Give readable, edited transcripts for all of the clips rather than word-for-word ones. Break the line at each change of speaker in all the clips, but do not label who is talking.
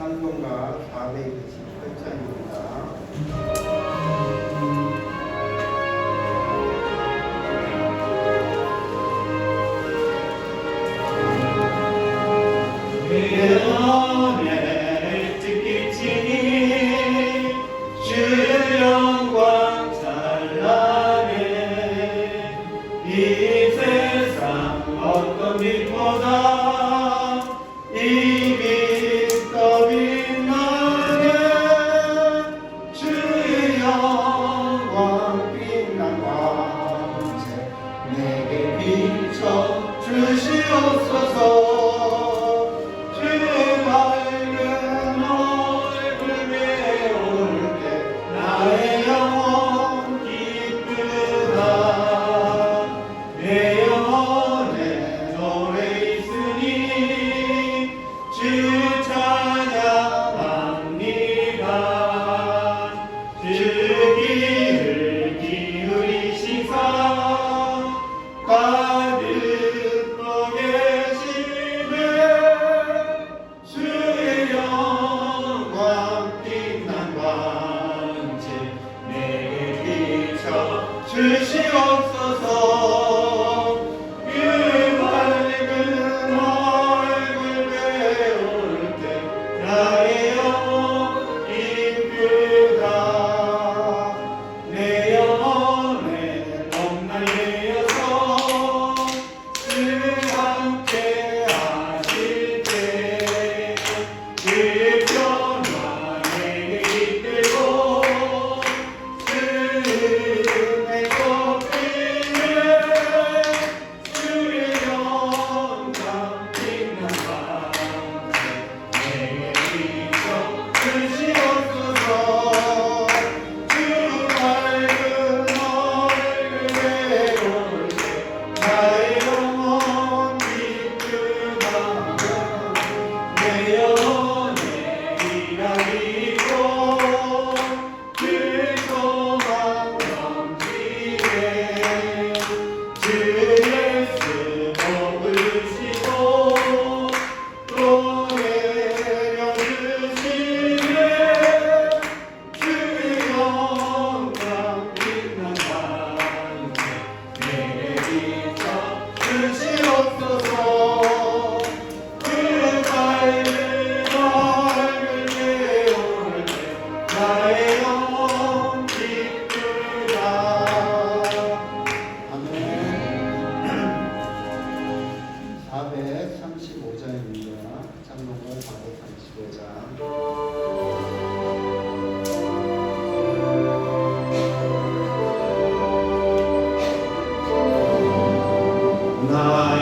찬송가 428장입니다.
나와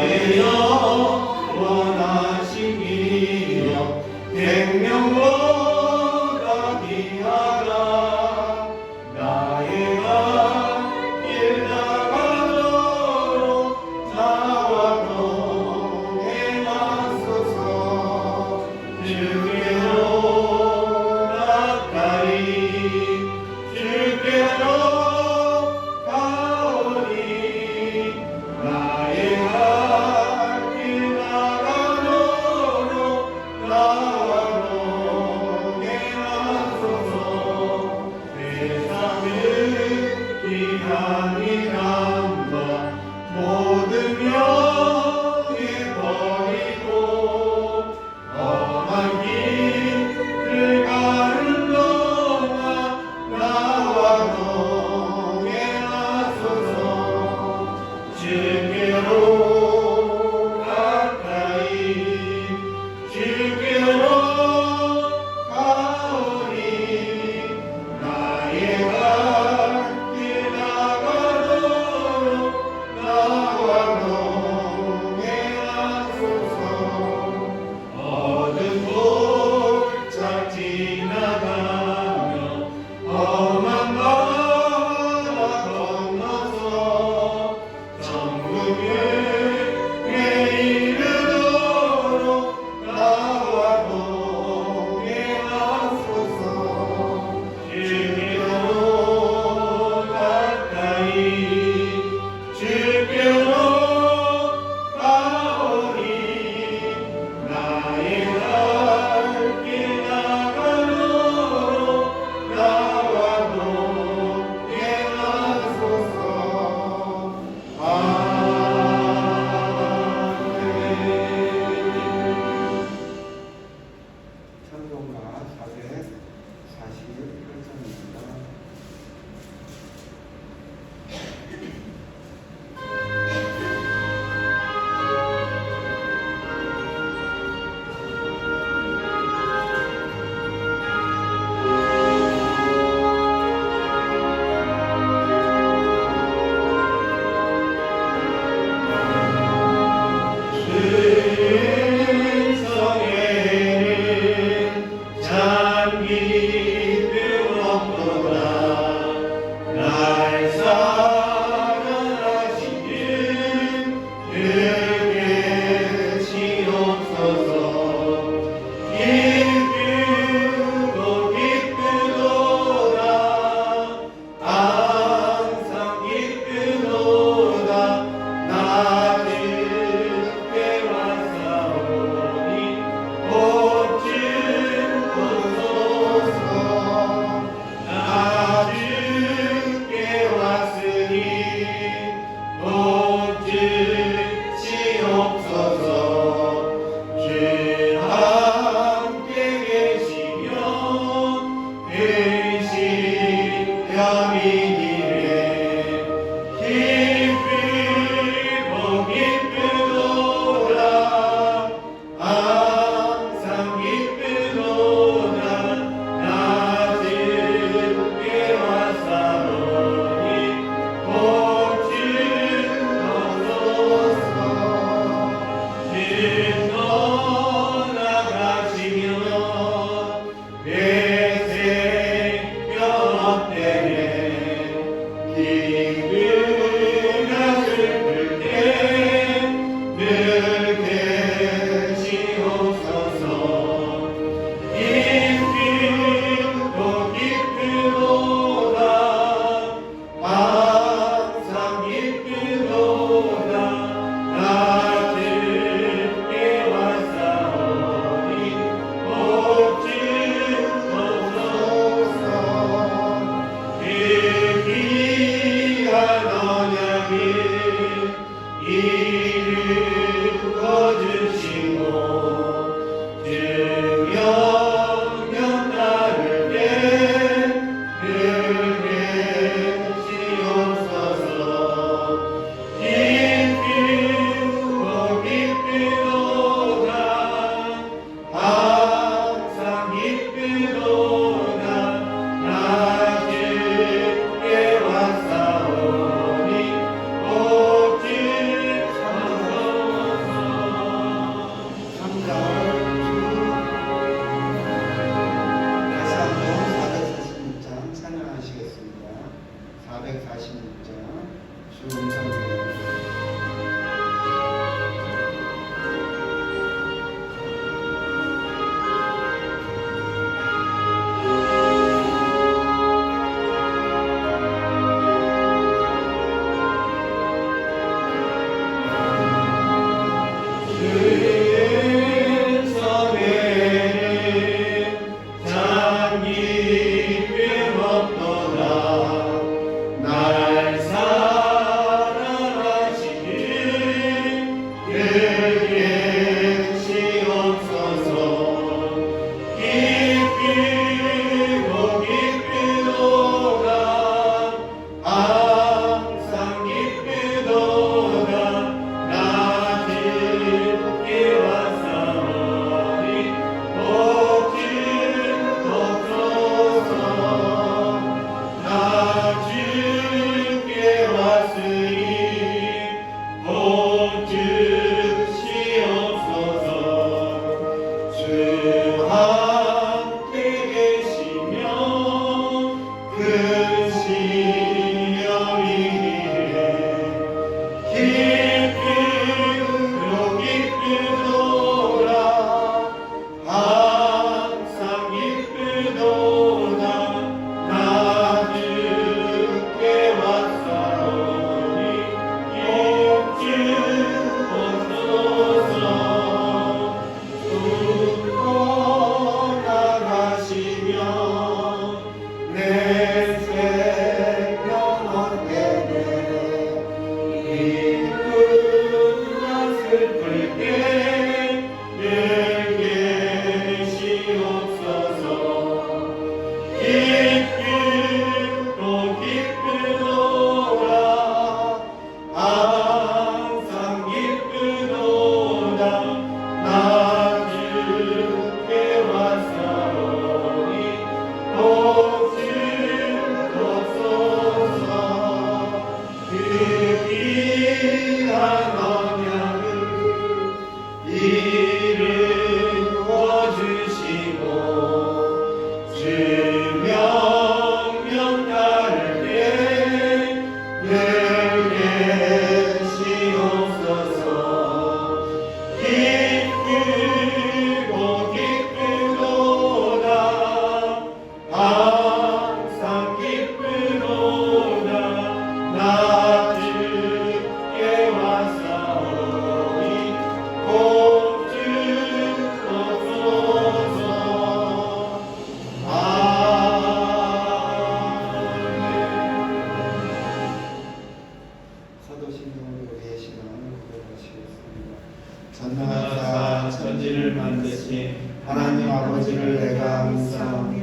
전능하사 천지를 만드신 하나님 아버지를 내가 믿사오며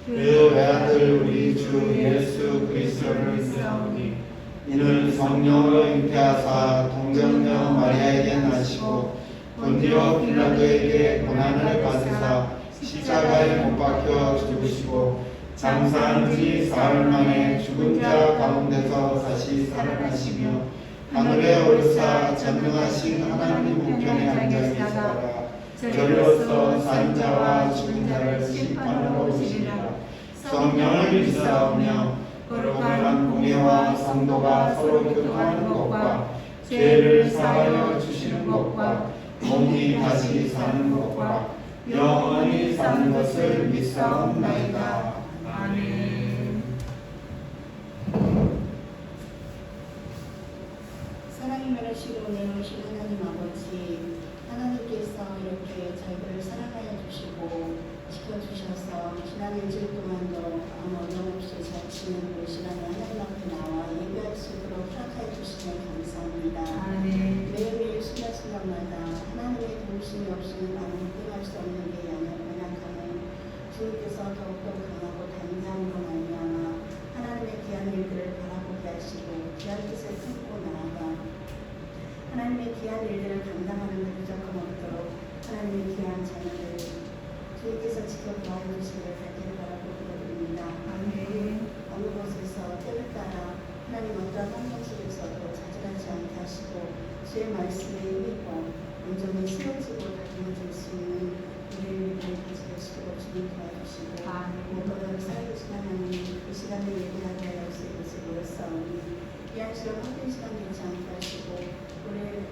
그 외아들 우리 주 예수 그리스도를 믿사오니 이는 성령으로 잉태하사 동정녀 마리아에게 나시고 본디오 빌라도에게 고난을 받으사 십자가에 못 박혀 죽으시고 장사한 지 사흘 만에 죽은 자 가운데서 다시 살아나시며 하늘에 오르사 전능하신 하나님 우편에 앉아 계시다가 저리로서 산 자와 죽은 자를 심판하러 오시리라. 성령을 믿사오며 거룩한 공예와 성도가 서로 교통하는 것과 죄를 사하여 주시는 것과 몸이 다시 사는 것과 영원히 사는 것을 믿사옵나이다. 아멘.
사랑이 많으시고 은혜로우신 하나님 아버지, 하나님께서 이렇게 저희들을 사랑하여 주시고 지켜주셔서 지난 일주일 동안도 아무 어려움 없이 잘 지내고 이 시간에 하나님 앞에 나와 예배할 수 있도록 허락하여 주시면 감사합니다. 매일매일 순간순간마다 하나님의 도우심이 없이는 아무도 행할 수 없는 게 연약함을 주님께서 더욱더 강하고 단장으로 말미암아 하나님의 귀한 일들을 바라보게 하시고 귀한 뜻을 품고 나아가 하나님의 귀한 일들을 감당하는 부족함 없도록 하나님의 귀한 자녀를 주님께서 지켜 도와주시기를 간절히 바라고 기도드립니다. 어느 곳에서 때를 따라 하나님 어떠한 환경 속에서도 좌절하지 않게 하시고 주의 말씀에 힘입고 온전히 쓰러지고 다듬어질 수 있는 우리를 가지게 하시고 주님 도와주시고 무엇보다도 살아계신 하나님 이 시간에 예배하게 하여 주시고 모였사오니 이 한 시간 헛된 시간 되지 않게 하시고 우리의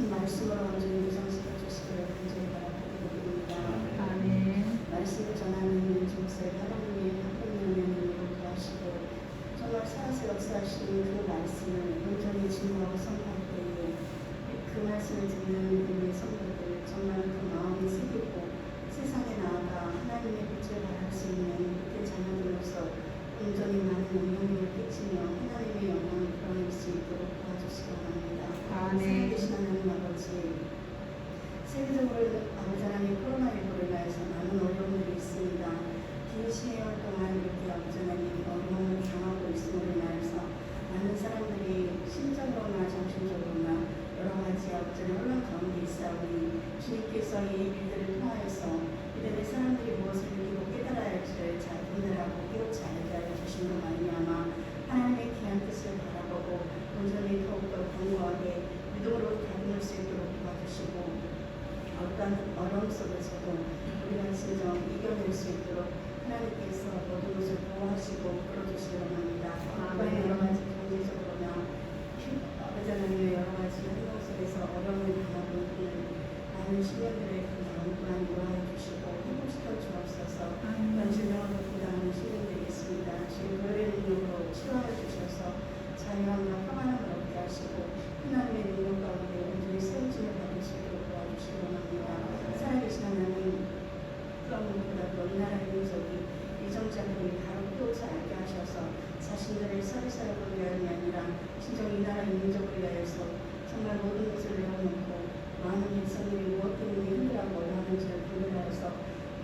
말씀으로 완전히 무장시켜 주시기를 간절히 바라고 기도드립니다. 말씀을 전하는 중세 하나님의 한분명령으로 구하시고 정말 살아서 역사하시는 그 말씀을 온전히 증거하고 선포할 때에 그 말씀을 듣는 우리의 성도들 정말 그 마음이 새기고 세상에 나아가 하나님의 빛을 발할 수 있는 그 자녀들로서 온전히 많은 영향력을 끼치며 하나님의 영광을 드러낼 수 있도록 도와주시기 바랍니다. 살아계신 하나님 아버지, 세계적으로 아버지 하나님 코로나19로 인하여서 많은 어려움들이 있습니다. 긴 시간 동안 이렇게 아버지 하나님 어려움을 당하고 있음으로 인하여서 많은 사람들이 심적으로나 정신적으로나 여러 가지 아버지 혼란 가운데 있사오니 주님께서 이 일들을 통하여서 이들의 사람들이 무엇을 느끼고 깨달아야 할지를 잘 분별하고 깨우치 알게 하여 주시는 말미암아 하나님의 귀한 뜻을 바라보고 온전히 더욱더 견고하게 믿음으로 다듬을 수 있도록 도와주시고 어떤 어려움 속에서도 우리가 진정 이겨낼 수 있도록 하나님께서 모든 것을 보호하시고 끌어주시기 원합니다. 여러 가지 경제적으로나 아버지 하나님의 여러 가지 행동 속에서 어려움을 당하고 있는 많은 시민들의 그 마음 또한 이해하여 주시고 회복시켜 주옵소서. 그런 질병을 고통당하는 시민들이 있습니다. 지금 교회의 능력으로 치료하여 주셔서 자유함과 평안함을 얻게 하시고 하나님의 능력 가운데 온전히 세우심을 받을 수 있도록 도와주시기 원합니다. 살아계신 하나님, 그런 것보다도 이 나라의 민족이 이정자들이 바로 깨우쳐 알게 하셔서 자신들의 서리사역을 위함이 아니라 진정 이 나라의 민족을 위하여서 정말 모든 것을 내어놓고 많은 백성들이 무엇 때문에 힘들어하고 어려워하는지를 분별하여서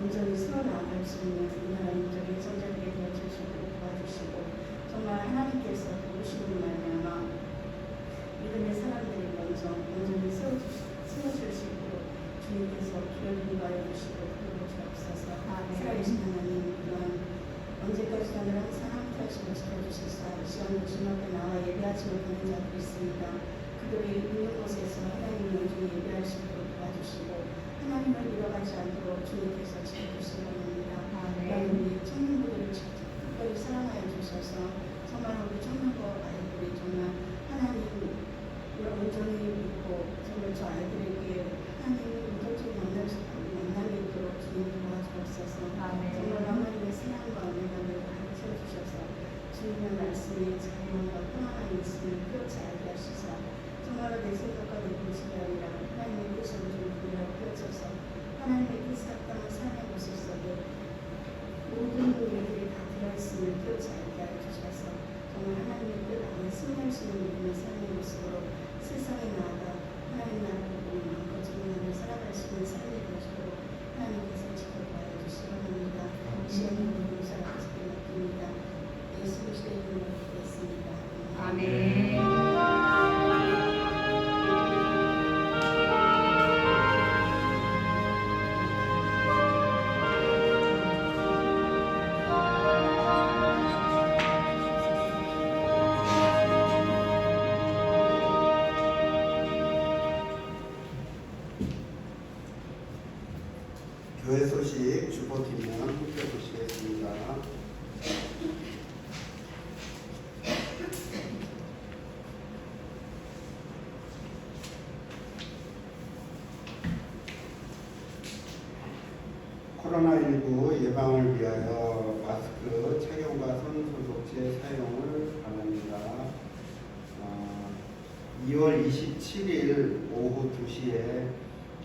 온전히 세워나갈 수 있는 이 나라 민족의 이정자들이 되어줄 수 있도록 도와주시고 정말 하나님께서 도우시는 말미암아 믿음의 사람들이 먼저 온전히 세워줄 수 있도록 주님께서 기회를 인도하여 주시고 그리고 주옵소서. 살아계신 하나님, 또한 언제까지 하늘 항상 함께 하시고 지켜주시사 이 시간도 주님 앞에 나와 예배하지 못하는 자들이 있습니다. 그들이 있는 곳에서 하나님을 온전히 예배할 수 있도록 도와주시고
교회 소식 주보팀은 함께 보시겠습니다. 코로나19 예방을 위하여 마스크 착용과 손소독제 사용을 바랍니다. 2월 27일 오후 2시에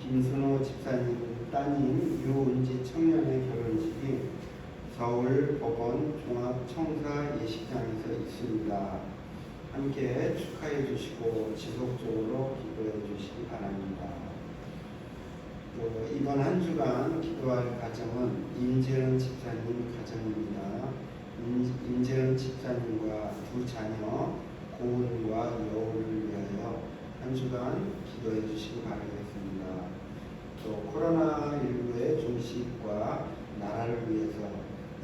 김순호 집사님 따님 유은지 청년의 결혼식이 서울 법원 종합청사 예식장에서 있습니다. 함께 축하해 주시고 지속적으로 기도해 주시기 바랍니다. 또 이번 한 주간 기도할 가정은 임재은 집사님 가정입니다. 임재은 집사님과 두 자녀 고은과 여우를 위하여 한 주간 기도해 주시기 바라겠습니다. 또 코로나19의 종식과 나라를 위해서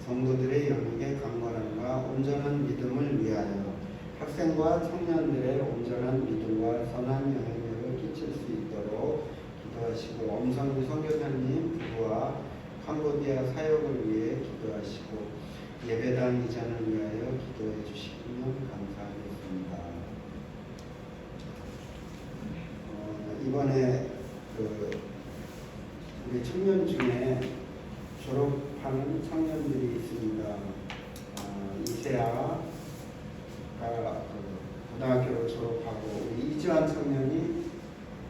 성도들의 영역의 강건함과 온전한 믿음을 위하여 학생과 청년들의 온전한 믿음과 선한 영향력을 끼칠 수 있도록 기도하시고 엄성미 선교사님 부부와 캄보디아 사역을 위해 기도하시고 예배당 이전을 위하여 기도해 주시면 감사하겠습니다. 이번에 우리 청년 중에 졸업하는 청년들이 있습니다. 이세아가 고등학교를 졸업하고 우리 이주환 청년이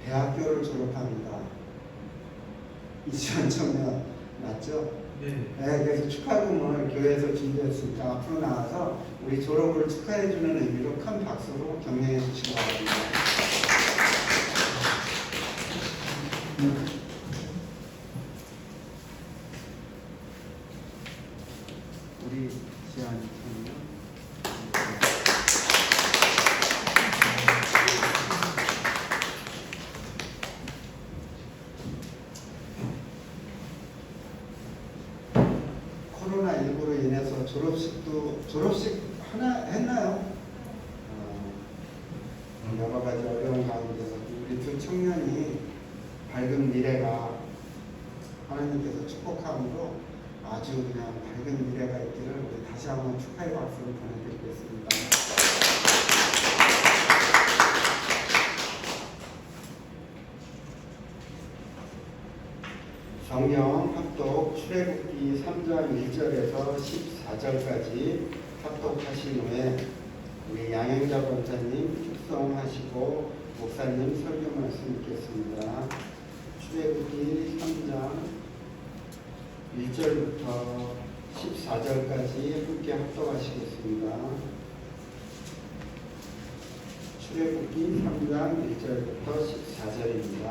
대학교를 졸업합니다. 이주환 청년 맞죠? 네. 그래서 축하금을 교회에서 준비했으니까 앞으로 나와서 우리 졸업을 축하해주는 의미로 큰 박수로 격려해 주시기 바랍니다. 우리 지안 청년. 코로나19로 인해서 졸업식 하나 했나요? 여러 가지 어려운 가운데서 우리 두 청년이 밝은 미래가 하나님께서 축복함으로 아주 그냥 밝은 미래가 있기를 우리 다시 한번 축하의 박수를 보내드리겠습니다. 성경 합독 출애굽기 3장 1절에서 14절까지 합독하신 후에 우리 양영자 권사님 축성하시고 목사님 설교 말씀 읽겠습니다. 출애굽기 3장 1절부터 14절까지 함께 합독하시겠습니다. 출애굽기 3장 1절부터 14절입니다.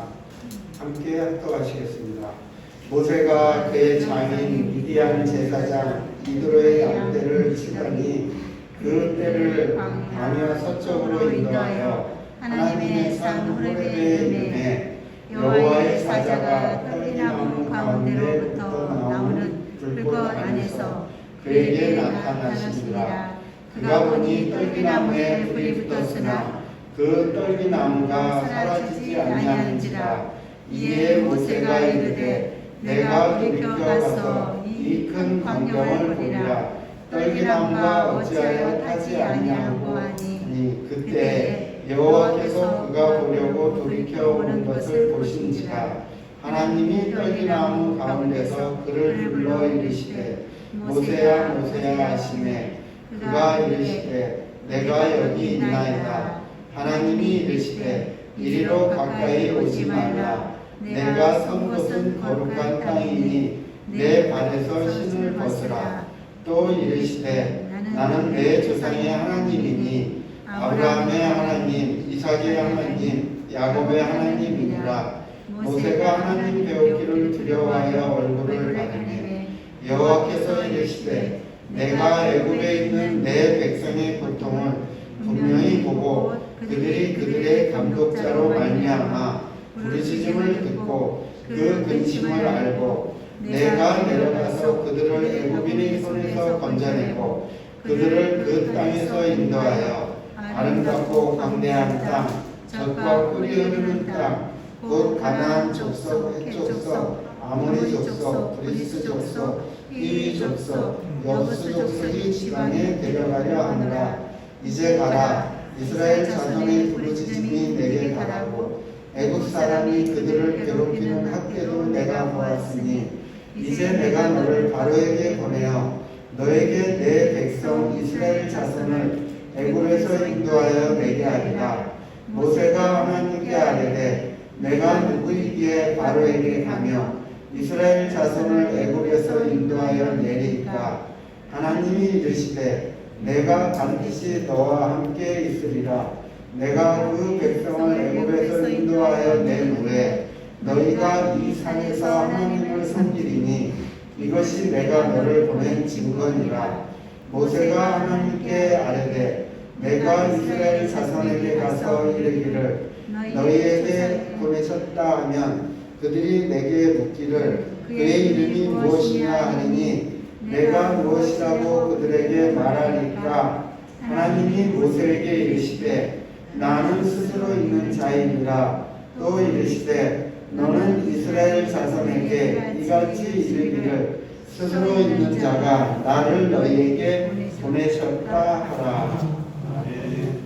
함께 합독하시겠습니다. 모세가 그의 장인 미디안 제사장 이드로의 양떼를 치더니 그 떼를 광야 서쪽으로 인도하여 하나님의 산 호렙에 이르매 여호와의 사자가 떨기나무 가운데로부터 나오는 불꽃 안에서 그에게 나타나시니라. 그가 보니 떨기나무에 불이 붙었으나 그 떨기나무가 사라지지 아니하는지라. 이에 모세가 이르되 내가 돌이켜가서 이 큰 광경을 보리라. 떨기나무가 어찌하여 타지 아니하고 하니 그때 여호와께서 그가 보려고 돌이켜 오는 것을 보신지라. 하나님이 떨기나무 가운데서 그를 불러 이르시되 모세야 모세야 하시매 그가 이르시되 내가 여기 있나이다. 하나님이 이르시되 이리로 가까이 오지 말라. 내가 선 곳은 거룩한 땅이니 내 발에서 신을 벗으라. 또 이르시되 나는 내 조상의 하나님이니 아브라함의 하나님, 이삭의 하나님, 야곱의 하나님이니라. 모세가 하나님 배우기를 두려워하여 얼굴을 가리매 여호와께서 이르시되 내가 애굽에 있는 내 백성의 고통을 분명히 보고 그들이 그들의 감독자로 말미암아 부르짖음을 듣고 그 근심을 알고 내가 내려가서 그들을 애굽인의 손에서 건져내고 그들을 그 땅에서 인도하여 아름답고 광대한 땅, 젖과 꿀이 흐르는 땅, 곧 가나안 족속, 헷족속, 아모리 족속, 브리스 족속, 히위 족속, 여부스 족속이 지방에 데려가려 하느라. 이제 가라. 이스라엘 자손의 부르짖음이 내게 가라고. 애굽 사람이 그들을 괴롭히는 학대도 내가 보았으니 이제 내가 너를 바로에게 보내어 너에게 내 백성 이스라엘 자손을 애굽에서 인도하여 내게 하리라. 모세가 하나님께 아뢰되 내가 누구이기에 바로에게 가며 이스라엘 자손을 애굽에서 인도하여 내리까. 하나님이 이르시되 내가 반드시 너와 함께 있으리라. 내가 그 백성을 애굽에서 인도하여 낸 후에 너희가 이 산에서 하나님을 섬기리니 이것이 내가 너를 보낸 증거니라. 모세가 하나님께 아뢰되 내가 이스라엘 자손에게 가서 이르기를 너희에게 보내셨다 하면 그들이 내게 묻기를 그의 이름이 무엇이냐 하리니 내가 무엇이라고 그들에게 말하리까. 하나님이 모세에게 이르시되 나는 스스로 있는 자이니라. 또 이르시되 너는 이스라엘 자손에게 이같이 이르기를 스스로 있는 자가 나를 너희에게 보내셨다 하라. 아멘.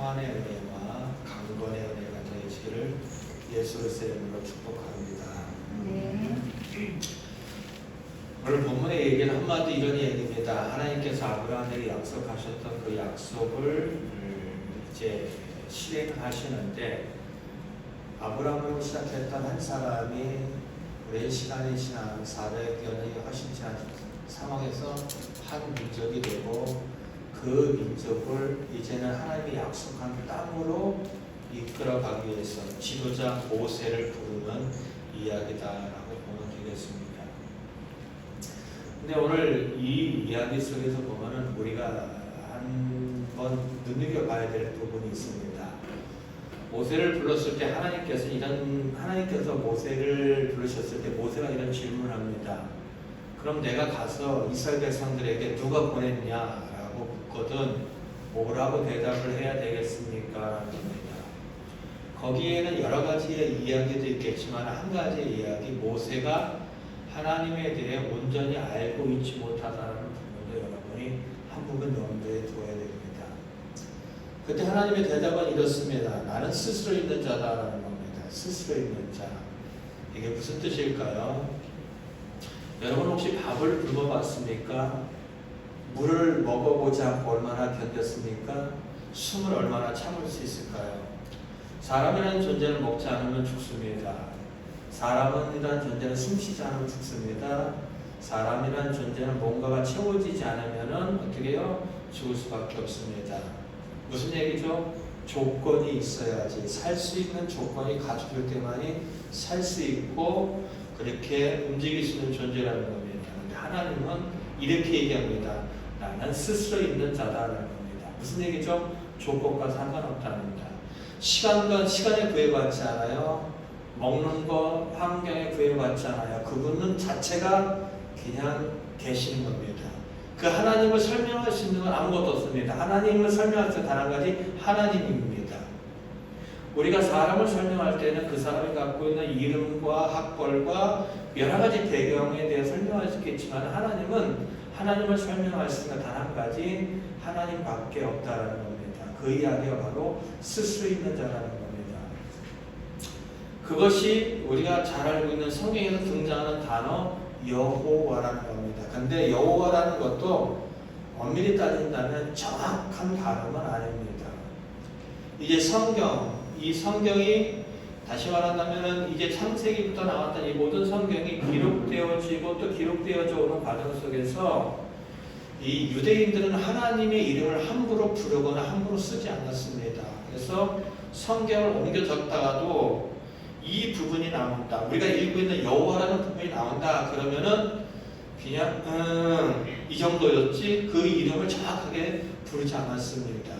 평안의 은혜와 강건의 은혜가 더해지기를 예수 그리스도의 이름으로 축복합니다.
네.
오늘 본문의 얘기는 한마디 이런 얘기입니다. 하나님께서 아브라함에게 약속하셨던 그 약속을 이제 실행하시는데, 아브라함으로 시작했던 한 사람이 오랜 시간이 지난 400년이 훨씬 지난 상황에서 한 민족이 되고, 그 민족을 이제는 하나님이 약속한 땅으로 이끌어가기 위해서 지도자 모세를 부르는 이야기다라고 보면 되겠습니다. 근데 오늘 이 이야기 속에서 보면은 우리가 한번 눈여겨봐야 될 부분이 있습니다. 모세를 불렀을 때 하나님께서 모세를 부르셨을 때 모세가 이런 질문을 합니다. 그럼 내가 가서 이스라엘 백성들에게 누가 보냈냐라고 묻거든 뭐라고 대답을 해야 되겠습니까? 라는 겁니다. 거기에는 여러 가지의 이야기도 있겠지만 한 가지의 이야기, 모세가 하나님에 대해 온전히 알고 있지 못하다는 부분도 여러분이 한 부분 염두에 두어야 됩니다. 그때 하나님의 대답은 이렇습니다. 나는 스스로 있는 자다라는 겁니다. 스스로 있는 자. 이게 무슨 뜻일까요? 여러분 혹시 밥을 굶어봤습니까? 물을 먹어보지 않고 얼마나 견뎠습니까? 숨을 얼마나 참을 수 있을까요? 사람이라는 존재는 먹지 않으면 죽습니다. 사람이라는 존재는 숨쉬지 않으면 죽습니다. 사람이라는 존재는 뭔가가 채워지지 않으면 어떻게 해요? 죽을 수밖에 없습니다. 무슨 얘기죠? 조건이 있어야지. 살 수 있는 조건이 갖춰질 때만이 살 수 있고 그렇게 움직일 수 있는 존재라는 겁니다. 근데 하나님은 이렇게 얘기합니다. 나는 스스로 있는 자다라는 겁니다. 무슨 얘기죠? 조건과 상관없답니다. 시간에 구애받지 않아요. 먹는 거, 환경에 구애받지 않아요. 그분은 자체가 그냥 계시는 겁니다. 그 하나님을 설명할 수 있는 건 아무것도 없습니다. 하나님을 설명할 때 단 한 가지 하나님입니다. 우리가 사람을 설명할 때는 그 사람이 갖고 있는 이름과 학벌과 여러 가지 배경에 대해 설명할 수 있겠지만 하나님을 설명할 수 있는 단 한 가지 하나님밖에 없다라는 겁니다. 그 이야기가 바로 스스로 있는 자라는 겁니다. 그것이 우리가 잘 알고 있는 성경에서 등장하는 단어 여호와라는 겁니다. 근데 여호와라는 것도 엄밀히 따진다면 정확한 발음은 아닙니다. 이제 이 성경이 다시 말한다면 이제 창세기부터 나왔던 이 모든 성경이 기록되어지고 또 기록되어져 오는 과정 속에서 이 유대인들은 하나님의 이름을 함부로 부르거나 함부로 쓰지 않았습니다. 그래서 성경을 옮겨 적다가도 이 부분이 나온다. 우리가 읽고 있는 여호와라는 부분이 나온다. 그러면은 그냥 이 정도였지 그 이름을 정확하게 부르지 않았습니다.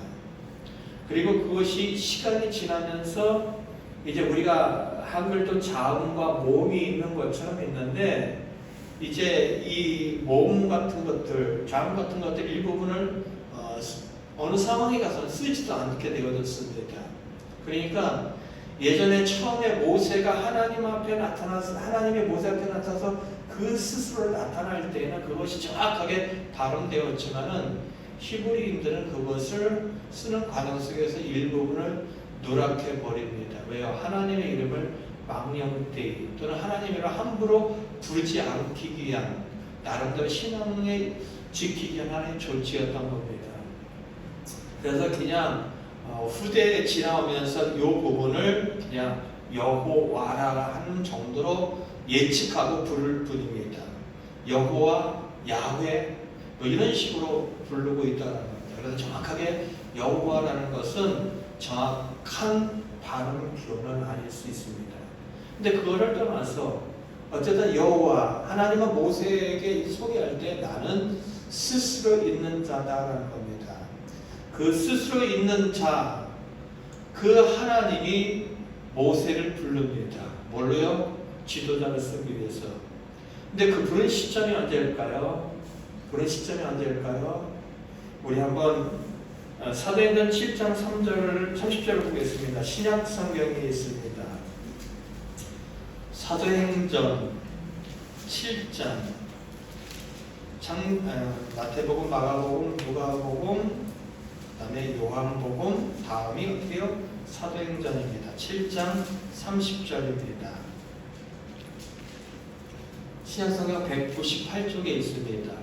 그리고 그것이 시간이 지나면서 이제 우리가 한글도 자음과 모음이 있는 것처럼 있는데 이제 이 모음 같은 것들, 자음 같은 것들 일부분을 어느 상황에 가서는 쓰지도 않게 되어졌습니다. 그러니까 예전에 처음에 모세가 하나님의 모세 앞에 나타나서 그 스스로 나타날 때에는 그것이 정확하게 발음되었지만은 히브리인들은 그것을 쓰는 과정 속에서 일부분을 누락해 버립니다. 왜요? 하나님의 이름을 망령되이 또는 하나님의 이름을 함부로 부르지 않기 위한 나름대로 신앙에 지키기 위한 하나님의 조치였던 겁니다. 그래서 그냥 후대에 지나오면서 이 부분을 그냥 여호와라 하는 정도로 예측하고 부를 뿐입니다. 여호와, 야훼 뭐 이런 식으로 부르고 있다는 겁니다. 그래서 정확하게 여호와라는 것은 정확한 발음 기호는 아닐 수 있습니다. 근데 그거를 떠나서 어쨌든 여호와, 하나님은 모세에게 소개할 때 나는 스스로 있는 자다라는 겁니다. 그 스스로 있는 자, 그 하나님이 모세를 부릅니다. 뭘로요? 지도자를 쓰기 위해서. 근데 그 부른 시점이 언제일까요? 우리 한번 사도행전 7장 30절을 보겠습니다. 신약 성경에 있습니다. 사도행전 7장 마태복음, 마가복음, 누가복음, 그다음에 요한복음, 다 다음이 어때요? 사도행전입니다. 7장 30절입니다. 신약성경 198쪽에 있습니다.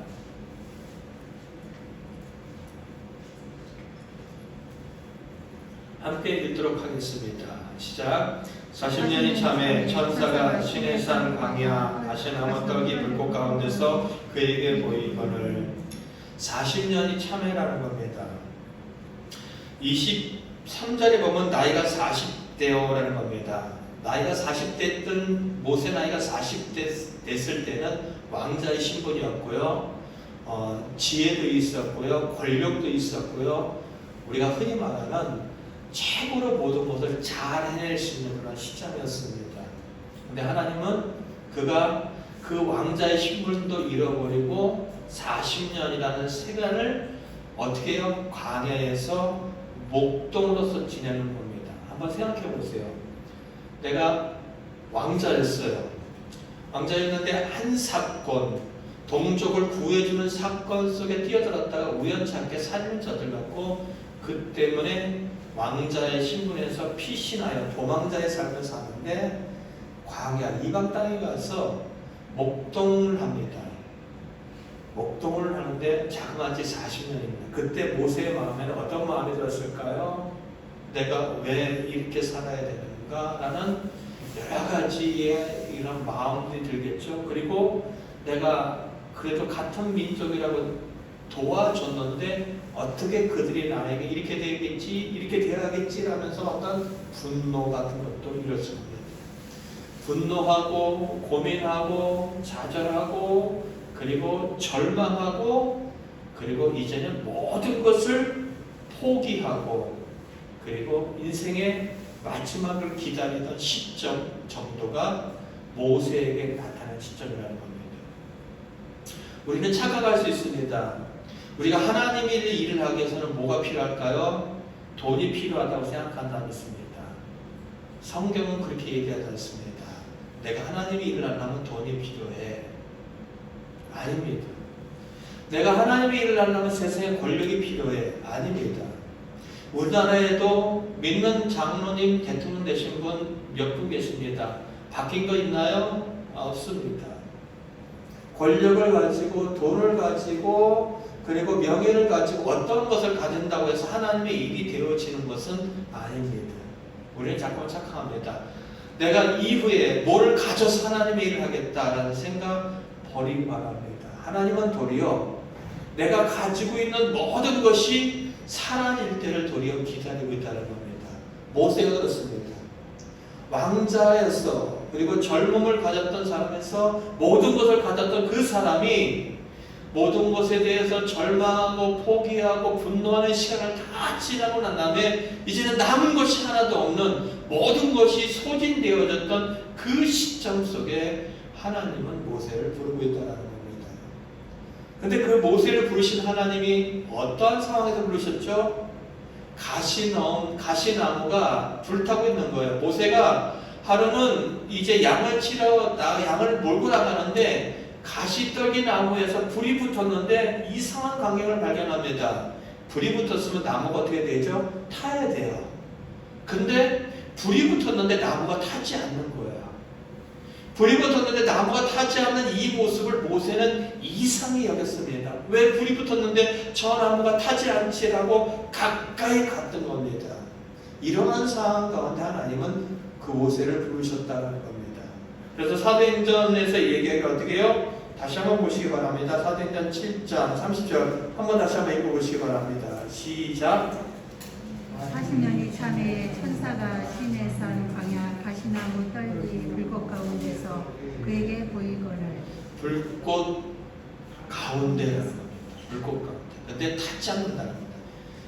함께 읽도록 하겠습니다. 시작. 40년이 참에 천사가 시내산 광야 가시나무 떡이 불꽃 가운데서 그에게 보이거늘. 40년이 참회라는 겁니다. 23절에 보면 나이가 40대요라는 겁니다. 나이가 40대였던 모세 나이가 40대 됐을 때는 왕자의 신분이었고요. 지혜도 있었고요. 권력도 있었고요. 우리가 흔히 말하는 최고로 모든 것을 잘 해낼 수 있는 그런 시점이었습니다. 근데 하나님은 그가 그 왕자의 신분도 잃어버리고 40년이라는 세간을 어떻게 해요? 광야에서 목동으로서 지내는 겁니다. 한번 생각해 보세요. 내가 왕자였어요. 왕자였는데 한 사건, 동족을 구해주는 사건 속에 뛰어들었다가 우연찮게 살인을 저질렀고 그 때문에 왕자의 신분에서 피신하여 도망자의 삶을 사는데 광야 이방 땅에 가서 목동을 합니다. 목동을 하는데 자그마치 40년입니다. 그때 모세의 마음에는 어떤 마음이 들었을까요? 내가 왜 이렇게 살아야 되는가? 라는 여러 가지의 이런 마음들이 들겠죠. 그리고 내가 그래도 같은 민족이라고 도와줬는데 어떻게 그들이 나에게 이렇게 되겠지, 이렇게 돼야겠지 라면서 어떤 분노 같은 것도 일어섭니다. 분노하고 고민하고 좌절하고 그리고 절망하고 그리고 이제는 모든 것을 포기하고 그리고 인생의 마지막을 기다리던 시점 정도가 모세에게 나타난 시점이라는 겁니다. 우리는 착각할 수 있습니다. 우리가 하나님의 일을 하기 위해서는 뭐가 필요할까요? 돈이 필요하다고 생각한다고 했습니다. 성경은 그렇게 얘기하지 않습니다. 내가 하나님의 일을 하려면 돈이 필요해. 아닙니다. 내가 하나님의 일을 하려면 세상에 권력이 필요해. 아닙니다. 우리나라에도 믿는 장로님 대통령 되신 분 몇 분 계십니다. 바뀐 거 있나요? 없습니다. 권력을 가지고 돈을 가지고 그리고 명예를 가지고 어떤 것을 가진다고 해서 하나님의 일이 되어지는 것은 아닙니다. 우리는 자꾸 착각합니다. 내가 이후에 뭘 가져서 하나님의 일을 하겠다라는 생각 버리기 바랍니다. 하나님은 도리어 내가 가지고 있는 모든 것이 사라질 때를 도리어 기다리고 있다는 겁니다. 모세가 그렇습니다. 왕자에서 그리고 젊음을 가졌던 사람에서 모든 것을 가졌던 그 사람이 모든 것에 대해서 절망하고 포기하고 분노하는 시간을 다 지나고 난 다음에 이제는 남은 것이 하나도 없는 모든 것이 소진되어졌던 그 시점 속에 하나님은 모세를 부르고 있다는 겁니다. 근데 그 모세를 부르신 하나님이 어떠한 상황에서 부르셨죠? 가시나무가 불타고 있는 거예요. 모세가 하루는 이제 양을 몰고 나가는데 가시떨기 나무에서 불이 붙었는데 이상한 광경을 발견합니다. 불이 붙었으면 나무가 어떻게 되죠? 타야 돼요. 근데 불이 붙었는데 나무가 타지 않는 거예요. 불이 붙었는데 나무가 타지 않는 이 모습을 모세는 이상히 여겼습니다. 왜 불이 붙었는데 저 나무가 타지 않지라고 가까이 갔던 겁니다. 이러한 상황 가운데 하나님은 그 모세를 부르셨다는 겁니다. 그래서 사도행전에서 얘기하기가 어떻게 해요? 다시 한번 보시기 바랍니다. 사도행전 7장 30절 한번 다시 한번 읽어보시기 바랍니다. 시작.
40년이 참에 천사가 시내산 광야 가시나무 떨기 불꽃 가운데서 그에게 보이거늘.
불꽃 가운데라는 겁니다. 불꽃 가운데. 근데 타지 않는다는 겁니다.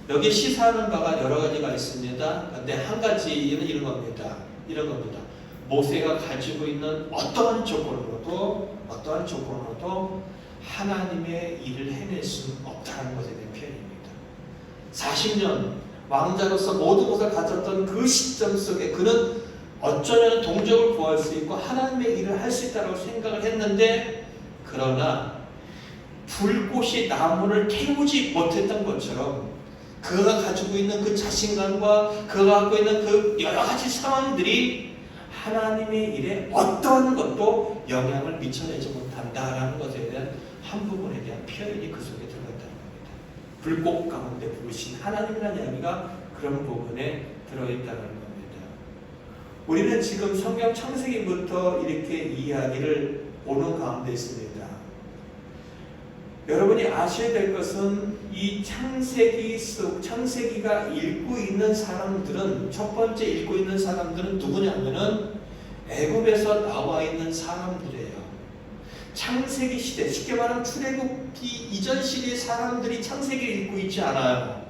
여기 시사하는 바가 여러 가지가 있습니다. 근데 한 가지는 이런 겁니다. 모세가 가지고 있는 어떠한 조건으로도 하나님의 일을 해낼 수는 없다는 것에 대한 표현입니다. 40년 왕자로서 모든 것을 가졌던 그 시점 속에 그는 어쩌면 동족을 구할 수 있고 하나님의 일을 할 수 있다고 생각을 했는데 그러나 불꽃이 나무를 태우지 못했던 것처럼 그가 가지고 있는 그 자신감과 그가 갖고 있는 그 여러 가지 상황들이 하나님의 일에 어떤 것도 영향을 미쳐내지 못한다라는 것에 대한 한 부분에 대한 표현이 그 속에 들어있다는 겁니다. 불꽃 가운데 부르신 하나님이라는 이야기가 그런 부분에 들어있다는 겁니다. 우리는 지금 성경 창세기부터 이렇게 이야기를 오는 가운데 있습니다. 여러분이 아셔야 될 것은 이 창세기가 읽고 있는 사람들은, 첫 번째 읽고 있는 사람들은 누구냐면은 애굽에서 나와 있는 사람들이에요. 창세기 시대, 쉽게 말하면 출애굽기 이전 시대의 사람들이 창세기를 읽고 있지 않아요.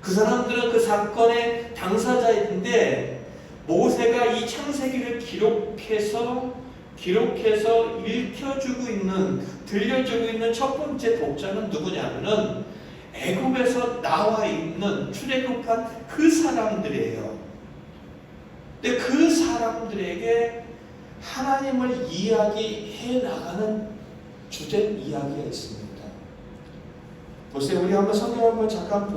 그 사람들은 그 사건의 당사자인데 모세가 이 창세기를 기록해서 읽혀주고 있는, 들려주고 있는 첫 번째 독자는 누구냐면은 애굽에서 나와 있는 출애굽한 그 사람들이에요. 근데 그 사람들에게 하나님을 이야기해 나가는 주된 이야기가 있습니다. 보세요. 우리 한번 성경 한번 잠깐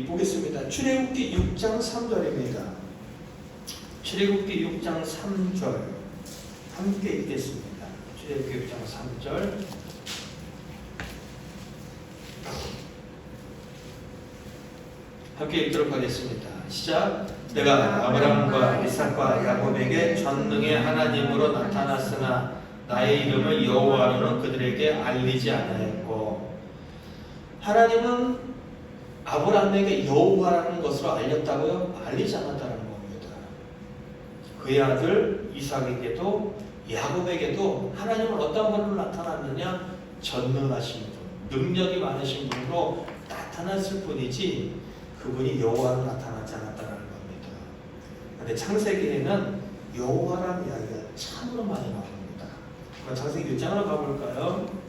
보겠습니다. 출애굽기 6장 3절입니다. 출애굽기 6장 3절 함께 읽겠습니다. 출애굽기 6장 3절 함께 읽도록 하겠습니다. 시작. 내가 아브라함과 이삭과 야곱에게 전능의 하나님으로 나타났으나 나의 이름을 여호와로는 그들에게 알리지 않았고, 하나님은 아브라함에게 여호와라는 것으로 알렸다고요? 알리지 않았다는 겁니다. 그의 아들 이삭에게도 야곱에게도 하나님은 어떤 분으로 나타났느냐? 전능하신 분, 능력이 많으신 분으로 나타났을 뿐이지 그분이 여호와로 나타나지 않았다는 겁니다. 그런데 창세기에는 여호와라는 이야기가 참으로 많이 나옵니다. 그럼 창세기 1장으로 가볼까요?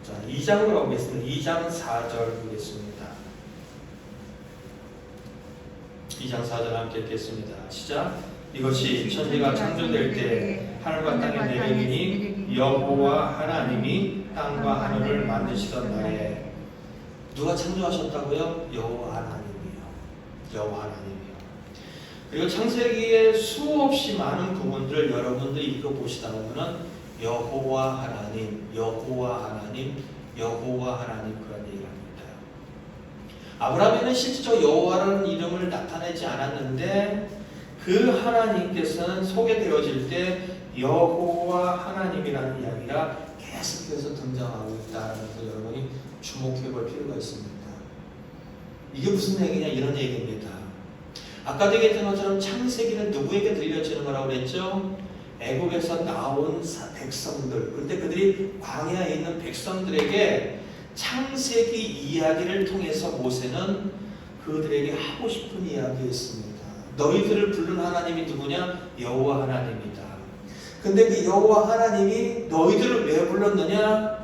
자, 2장으로 가보겠습니다. 2장 4절 보겠습니다. 2장 4절 함께 읽겠습니다. 시작. 이것이 천지가 창조될 때 하늘과 땅의 내력이니 여호와 하나님이 땅과 하늘을 만드시던 날에. 누가 창조하셨다고요? 여호와 하나님이요. 여호와 하나님이요. 그리고 창세기에 수없이 많은 부분들을 여러분들이 읽어보시다 보면은 여호와 하나님, 여호와 하나님, 여호와 하나님, 그런 얘기를 합니다. 아브라함에는 실제로 여호와라는 이름을 나타내지 않았는데 그 하나님께서는 소개되어질 때 여호와 하나님이라는 이야기가 계속해서 등장하고 있다는 것을 여러분이 주목해 볼 필요가 있습니다. 이게 무슨 얘기냐, 이런 얘기입니다. 아까도 얘기했던 것처럼 창세기는 누구에게 들려지는 거라고 그랬죠? 애굽에서 나온 백성들, 그런데 그들이 광야에 있는 백성들에게 창세기 이야기를 통해서 모세는 그들에게 하고 싶은 이야기였습니다. 너희들을 부른 하나님이 누구냐? 여호와 하나님이다. 근데 그 여호와 하나님이 너희들을 왜 불렀느냐?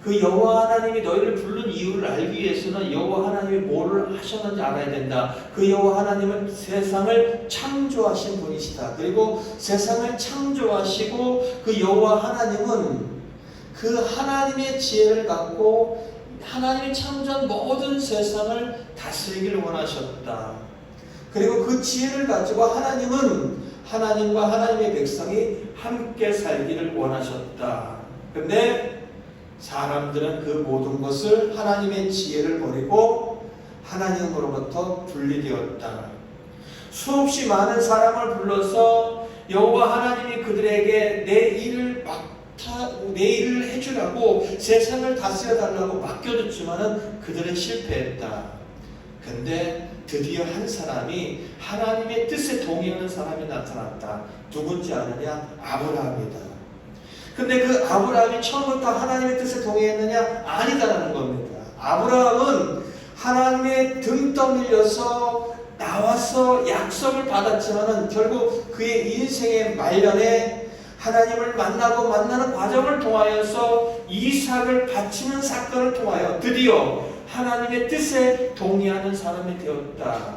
그 여호와 하나님이 너희를 부른 이유를 알기 위해서는 여호와 하나님이 뭐를 하셨는지 알아야 된다. 그 여호와 하나님은 세상을 창조하신 분이시다. 그리고 세상을 창조하시고 그 여호와 하나님은 그 하나님의 지혜를 갖고 하나님이 창조한 모든 세상을 다스리기를 원하셨다. 그리고 그 지혜를 가지고 하나님은 하나님과 하나님의 백성이 함께 살기를 원하셨다. 근데 사람들은 그 모든 것을 하나님의 지혜를 버리고 하나님으로부터 분리되었다. 수없이 많은 사람을 불러서 여호와 하나님이 그들에게 내 일을 해주라고 세상을 다스려 달라고 맡겨줬지만은 그들은 실패했다. 근데 드디어 한 사람이 하나님의 뜻에 동의하는 사람이 나타났다. 누군지 아느냐? 아브라함이다. 근데 그 아브라함이 처음부터 하나님의 뜻에 동의했느냐? 아니다라는 겁니다. 아브라함은 하나님의 등 떠밀려서 나와서 약속을 받았지만은 결국 그의 인생의 말년에 하나님을 만나고 만나는 과정을 통하여서 이삭을 바치는 사건을 통하여 드디어 하나님의 뜻에 동의하는 사람이 되었다.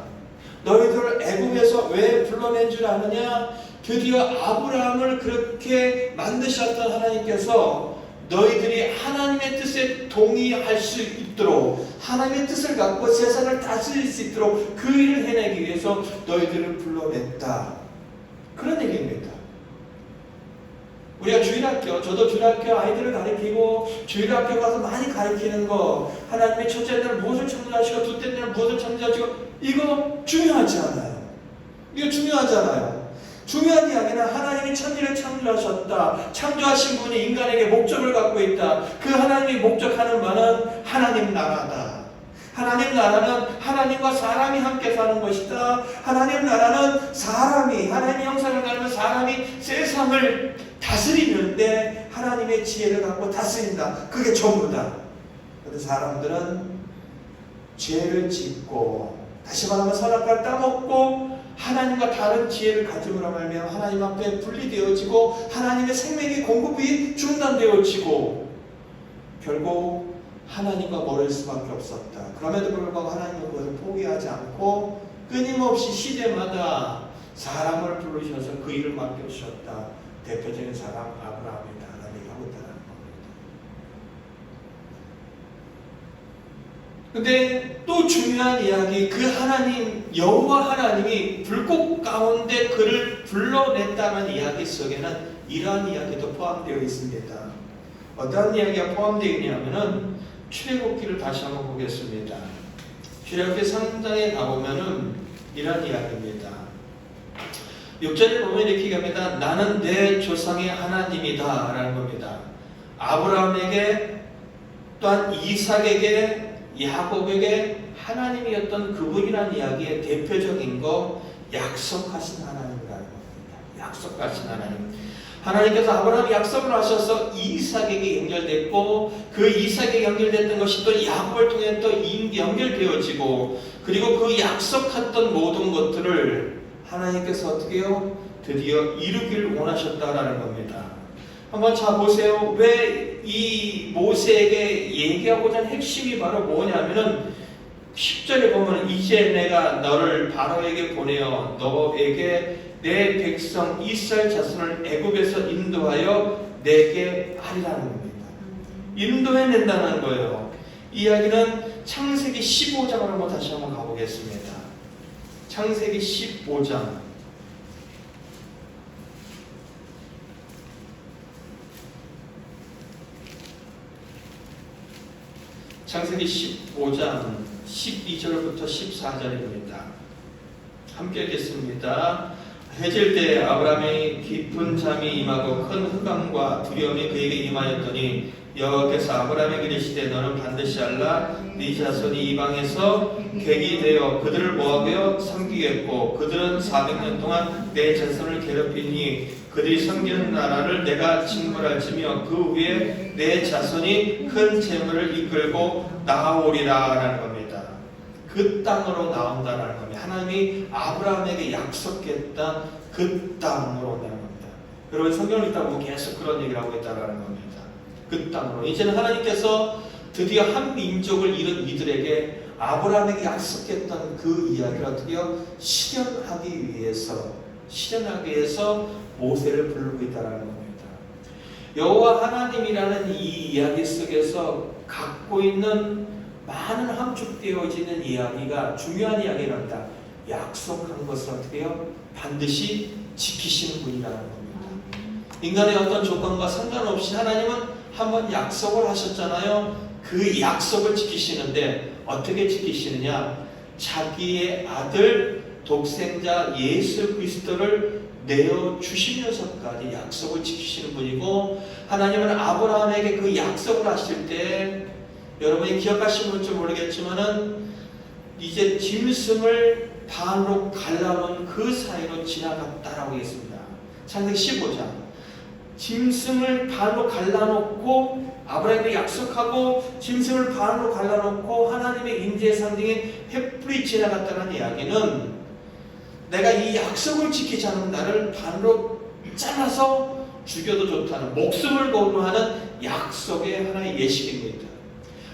너희들을 애굽에서 왜 불러낸 줄 아느냐? 드디어 아브라함을 그렇게 만드셨던 하나님께서 너희들이 하나님의 뜻에 동의할 수 있도록, 하나님의 뜻을 갖고 세상을 다스릴 수 있도록 그 일을 해내기 위해서 너희들을 불러냈다. 그런 얘기입니다. 우리가 주일학교, 저도 주일학교 아이들을 가르치고 주일학교 가서 많이 가르치는 거, 하나님의 첫째 날 무엇을 창조하시고 둘째 날 무엇을 창조하시고, 이거 중요하지 않아요. 이거 중요하잖아요. 중요한 이야기는 하나님이 천지를 창조하셨다. 창조하신 분이 인간에게 목적을 갖고 있다. 그 하나님이 목적하는 바는 하나님 나라다. 하나님 나라는 하나님과 사람이 함께 사는 것이다. 하나님 나라는 사람이, 하나님의 형상을 가지고 사람이 세상을 다스리는데 하나님의 지혜를 갖고 다스린다. 그게 전부다. 그런데 사람들은 죄를 짓고, 다시 말하면 선악과를 따먹고 하나님과 다른 지혜를 가짐으로 말미암아 하나님 앞에 분리되어지고 하나님의 생명의 공급이 중단되어지고 결국 하나님과 멀을 수밖에 없었다. 그럼에도 불구하고 하나님은 그것을 포기하지 않고 끊임없이 시대마다 사람을 부르셔서 그 일을 맡겨주셨다. 대표적인 사람 아브라함이다. 라는 얘기하고 있다는 겁니다. 근데 또 중요한 이야기, 그 하나님, 여호와 하나님이 불꽃 가운데 그를 불러냈다는 이야기 속에는 이러한 이야기도 포함되어 있습니다. 어떤 이야기가 포함되어 있냐면은 출애굽기를 다시 한번 보겠습니다. 출애굽기 3장에 가보면은 이런 이야기입니다. 6절에 보면 이렇게 얘기합니다. 나는 내 조상의 하나님이다 라는 겁니다. 아브라함에게 또한 이삭에게 야곱에게 하나님이었던 그분이라는 이야기의 대표적인 거, 약속하신 하나님이라는 겁니다. 약속하신 하나님. 하나님께서 아브라함이 약속을 하셔서 이삭에게 연결됐고, 그 이삭에게 연결됐던 것이 또 야곱을 통해 또 연결되어지고, 그리고 그 약속했던 모든 것들을 하나님께서 어떻게 해요? 드디어 이루기를 원하셨다라는 겁니다. 한번 자 보세요. 왜 이 모세에게 얘기하고자 하는 핵심이 바로 뭐냐면은 10절에 보면 이제 내가 너를 바로에게 보내어 너에게 내 백성 이스라엘 자손을 애굽에서 인도하여 내게 하리라는 겁니다. 인도해낸다는 거예요. 이 이야기는 창세기 15장을 한번 다시 한번 가보겠습니다. 창세기 15장. 창세기 15장 12절부터 14절입니다. 함께 읽겠습니다. 해질 때 아브라함이 깊은 잠이 임하고 큰 흑암과 두려움이 그에게 임하였더니 여호와께서 아브라함에게 이르시되 너는 반드시 알라 네 자손이 이방에서 객이 되어 그들을 모하여 섬기겠고 그들은 400년 동안 내 자손을 괴롭히니 그들이 섬기는 나라를 내가 징벌할지며 그 후에 내 자손이 큰 재물을 이끌고 나오리라 라는 겁니다. 그 땅으로 나온다는 겁니다. 하나님이 아브라함에게 약속했던 그 땅으로 온다는 겁니다. 여러분 성경을 읽다 보면 계속 그런 얘기를 하고 있다는 겁니다. 그 땅으로. 이제는 하나님께서 드디어 한 민족을 이룬 이들에게 아브라함에게 약속했던 그 이야기를 어떻게 실현하기 위해서 모세를 부르고 있다는 겁니다. 여호와 하나님이라는 이 이야기 속에서 갖고 있는 많은 함축되어지는 이야기가 중요한 이야기랍니다. 약속한 것을 어떻게 해요? 반드시 지키시는 분이라는 겁니다. 인간의 어떤 조건과 상관없이 하나님은 한번 약속을 하셨잖아요. 그 약속을 지키시는데 어떻게 지키시느냐? 자기의 아들 독생자 예수 그리스도를 내어주시면서까지 약속을 지키시는 분이고, 하나님은 아브라함에게 그 약속을 하실 때 여러분이 기억하시는 건지 모르겠지만은 이제 짐승을 반으로 갈라놓은 그 사이로 지나갔다라고 했습니다. 창세기 15장. 짐승을 반으로 갈라놓고 아브라함에게 약속하고 짐승을 반으로 갈라놓고 하나님의 임재의 상징인 횃불이 지나갔다는 이야기는 내가 이 약속을 지키지 않은 나를 반으로 잘라서 죽여도 좋다는 목숨을 걸고 하는 약속의 하나의 예식입니다.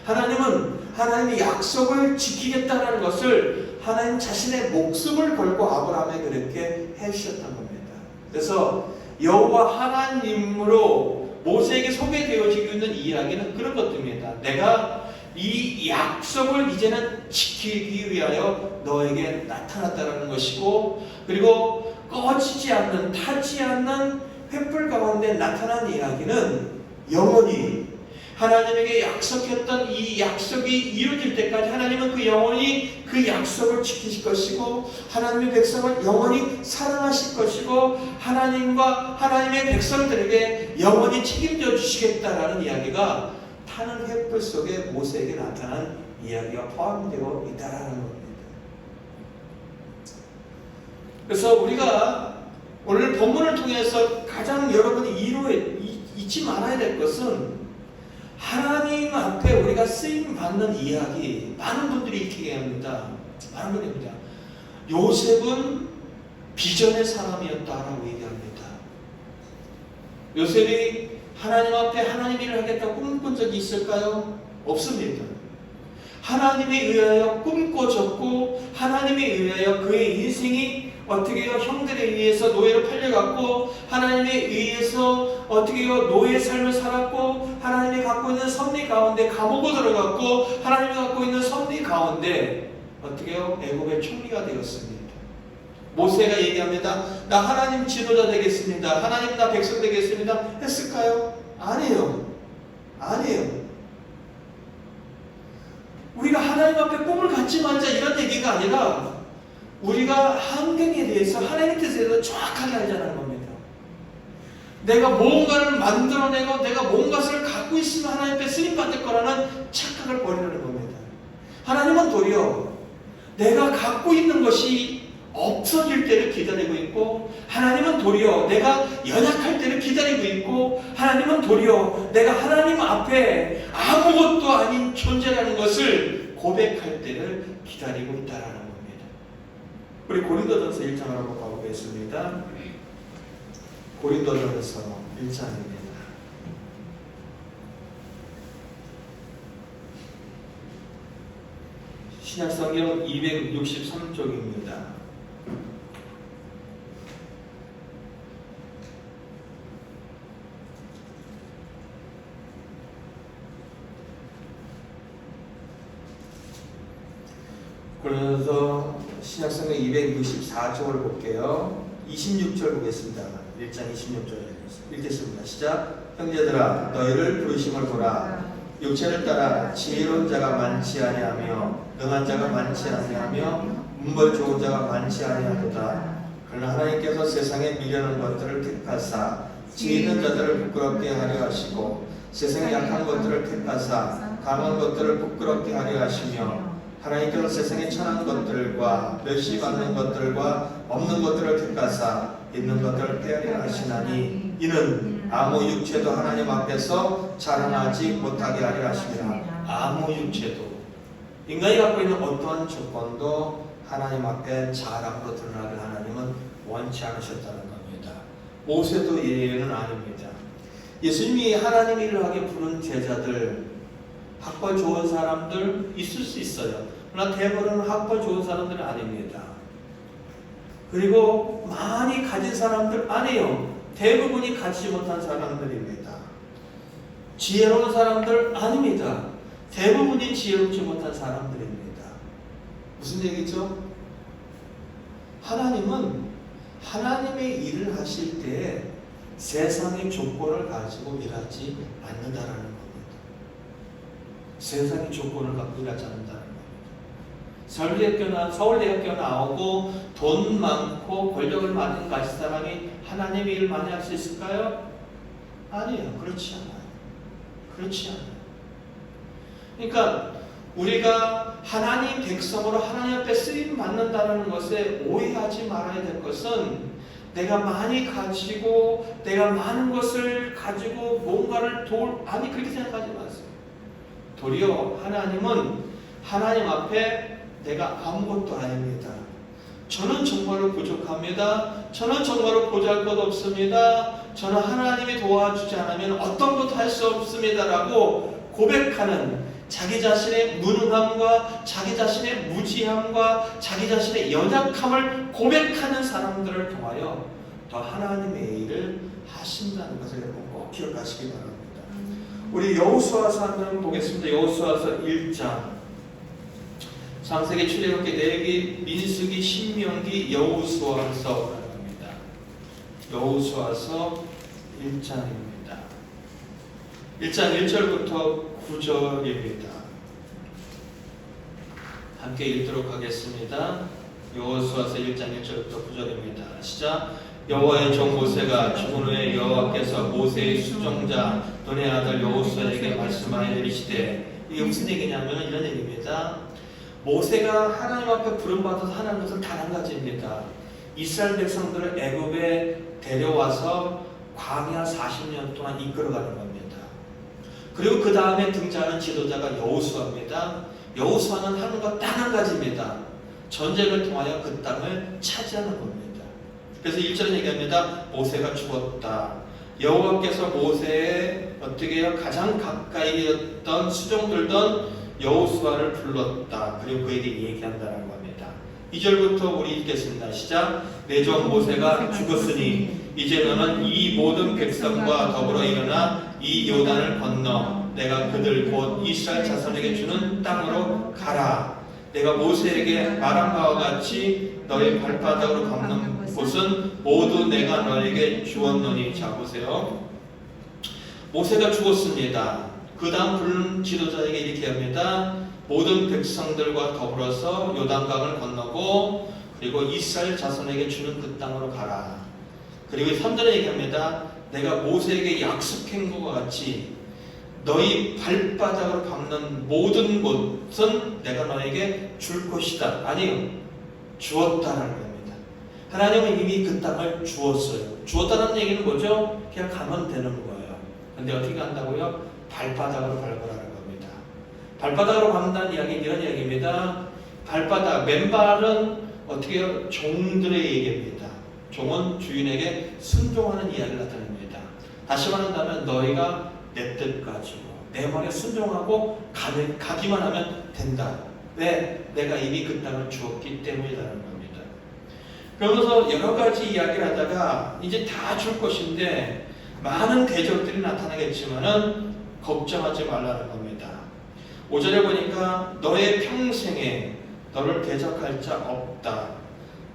하나님은 하나님의 약속을 지키겠다는 것을 하나님 자신의 목숨을 걸고 아브라함에 그렇게 해주셨던 겁니다. 그래서 여호와 하나님으로 모세에게 소개되어지고 있는 이야기는 그런 것들입니다. 내가 이 약속을 이제는 지키기 위하여 너에게 나타났다는 것이고, 그리고 꺼지지 않는, 타지 않는 횃불 가운데 나타난 이야기는 영원히 하나님에게 약속했던 이 약속이 이루어질 때까지 하나님은 그 영원히 그 약속을 지키실 것이고, 하나님의 백성을 영원히 사랑하실 것이고, 하나님과 하나님의 백성들에게 영원히 책임져 주시겠다라는 이야기가 타는 횃불 속에 모세에게 나타난 이야기가 포함되어 있다라는 겁니다. 그래서 우리가 오늘 본문을 통해서 가장 여러분이 잊지 말아야 될 것은, 하나님 앞에 우리가 쓰임 받는 이야기, 많은 분들이 이렇게 얘기합니다. 많은 분들이 얘기합니다. 요셉은 비전의 사람이었다라고 얘기합니다. 요셉이 하나님 앞에 하나님 일을 하겠다고 꿈꾼 적이 있을까요? 없습니다. 하나님에 의하여 꿈꿔졌고, 하나님에 의하여 그의 인생이 어떻게 해요? 형들에 의해서 노예로 팔려갔고, 하나님에 의해서 어떻게 해요? 노예의 삶을 살았고, 하나님이 갖고 있는 섭리 가운데 감옥으로 들어갔고, 하나님이 갖고 있는 섭리 가운데 어떻게 해요? 애굽의 총리가 되었습니다. 모세가 얘기합니다. 나 하나님 지도자 되겠습니다. 하나님 나 백성 되겠습니다. 했을까요? 아니에요. 아니에요. 우리가 하나님 앞에 꿈을 갖지 말자 이런 얘기가 아니라, 우리가 환경에 대해서 하나님의 뜻에 대해서 정확하게 알자는 겁니다. 내가 뭔가를 만들어내고 내가 뭔가를 갖고 있으면 하나님 앞에 쓰임받을 거라는 착각을 버리는 겁니다. 하나님은 도리어 내가 갖고 있는 것이 없어질 때를 기다리고 있고, 하나님은 도리어 내가 연약할 때를 기다리고 있고, 하나님은 도리어 내가 하나님 앞에 아무것도 아닌 존재라는 것을 고백할 때를 기다리고 있다라는 겁니다. 우리 고린도전서 1장을 한번 가보겠습니다. 고린도전서 1장입니다. 신약성경 263쪽입니다. 그래서 신약성경 264쪽을 볼게요. 26절 보겠습니다. 1장 26절 읽겠습니다. 시작. 형제들아 너희를 부르심을 보라. 육체를 따라 지혜로운 자가 많지 아니하며 능한 자가 많지 아니하며 문벌 좋은 자가 많지 아니하도다. 그러나 하나님께서 세상에 미련한 것들을 택하사 지혜 있는 자들을 부끄럽게 하려 하시고, 세상에 약한 것들을 택하사 강한 것들을 부끄럽게 하려 하시며, 하나님께서 세상에 천한 것들과 멸시 받는 것들과 없는 것들을 택하사 있는 것들을 빼앗으려 하시나니, 이는 아무 육체도 하나님 앞에서 자랑하지 못하게 하려 하심이라. 아무 육체도, 인간이 갖고 있는 어떠한 조건도 하나님 앞에 자랑으로 드러나게 하나님은 원치 않으셨다는 겁니다. 모세도 예외는 아닙니다. 예수님이 하나님 일을 하게 부른 제자들, 학벌 좋은 사람들 있을 수 있어요. 그러나 대부분은 학벌 좋은 사람들은 아닙니다. 그리고 많이 가진 사람들 아니에요. 대부분이 가지지 못한 사람들입니다. 지혜로운 사람들 아닙니다. 대부분이 지혜롭지 못한 사람들입니다. 무슨 얘기죠? 하나님은 하나님의 일을 하실 때 세상의 조건을 가지고 일하지 않는다라는 겁니다. 세상의 조건을 갖고 일하지 않는다는 겁니다. 서울대학교 나오고 돈 많고 권력을 많이 가진 사람이 하나님의 일을 많이 할 수 있을까요? 아니에요. 그렇지 않아요. 그렇지 않아요. 그러니까 우리가 하나님 백성으로 하나님 앞에 쓰임 받는다는 것에 오해하지 말아야 될 것은, 내가 많이 가지고 내가 많은 것을 가지고 뭔가를 아니 그렇게 생각하지 마세요. 도리어 하나님은 하나님 앞에 내가 아무것도 아닙니다. 저는 정말로 부족합니다. 저는 정말로 보잘것없습니다. 저는 하나님이 도와주지 않으면 어떤 것도 할 수 없습니다라고 고백하는 자기 자신의 무능함과 자기 자신의 무지함과 자기 자신의 연약함을 고백하는 사람들을 통하여 더 하나님의 일을 하신다는 것을 여러분 꼭 기억하시기 바랍니다. 우리 여호수아서 한번 보겠습니다. 여호수아서 1장. 창세기, 출애굽기, 레위기, 민수기, 신명기, 여호수아서라고 합니다. 여호수아서 1장입니다. 1장 1절부터 9절입니다. 함께 읽도록 하겠습니다. 여호수아서 1장 1절부터 9절입니다. 시작. 여호와의 종 모세가 죽은 후에 여호와께서 모세의 수종자 눈의 아들 여호수아에게 말씀하여 이르시되, 이게 무슨 얘기냐면 이런 얘기입니다. 모세가 하나님 앞에 부름받아서 하는 것은 단 한 가지입니다. 이스라엘 백성들을 애굽에 데려와서 광야 40년 동안 이끌어가는 겁니다. 그리고 그 다음에 등장하는 지도자가 여호수아입니다. 여호수아는 하는 것 단 한 가지입니다. 전쟁을 통하여 그 땅을 차지하는 겁니다. 그래서 1절에 얘기합니다. 모세가 죽었다. 여호와께서 모세의 어떻게 해요? 가장 가까이였던 수종들던 여호수아를 불렀다. 그리고 그에게 얘기한다는 겁니다. 2절부터 우리 읽겠습니다. 시작. 내 종 모세가 죽었으니 이제 너는 이 모든 백성과 더불어 일어나 이 요단을 건너 내가 그들 곧 이스라엘 자손에게 주는 땅으로 가라. 내가 모세에게 말한 바와 같이 너의 발바닥으로 밟는 곳은 모두 내가 너에게 주었노니. 자 보세요. 모세가 죽었습니다. 그 다음 부른 지도자에게 이렇게 합니다. 모든 백성들과 더불어서 요단강을 건너고 그리고 이스라엘 자손에게 주는 그 땅으로 가라. 그리고 3절에 얘기합니다. 내가 모세에게 약속한 것과 같이 너희 발바닥으로 밟는 모든 곳은 내가 너에게 줄 것이다. 아니요, 주었다라는 겁니다. 하나님은 이미 그 땅을 주었어요. 주었다는 얘기는 뭐죠? 그냥 가면 되는 거예요. 근데 어떻게 한다고요? 발바닥으로 밟으라는 겁니다. 발바닥으로 밟는다는 이야기는 이런 이야기입니다. 발바닥, 맨발은 어떻게 해요? 종들의 얘기입니다. 종은 주인에게 순종하는 이야기를 나타냅니다. 다시 말한다면 너희가 내 뜻 가지고 내 말에 순종하고 가기만 하면 된다. 왜? 내가 이미 그 땅을 주었기 때문이라는 겁니다. 그러면서 여러 가지 이야기를 하다가 이제 다 줄 것인데 많은 대적들이 나타나겠지만은 걱정하지 말라는 겁니다. 5절에 보니까 너의 평생에 너를 대적할 자 없다.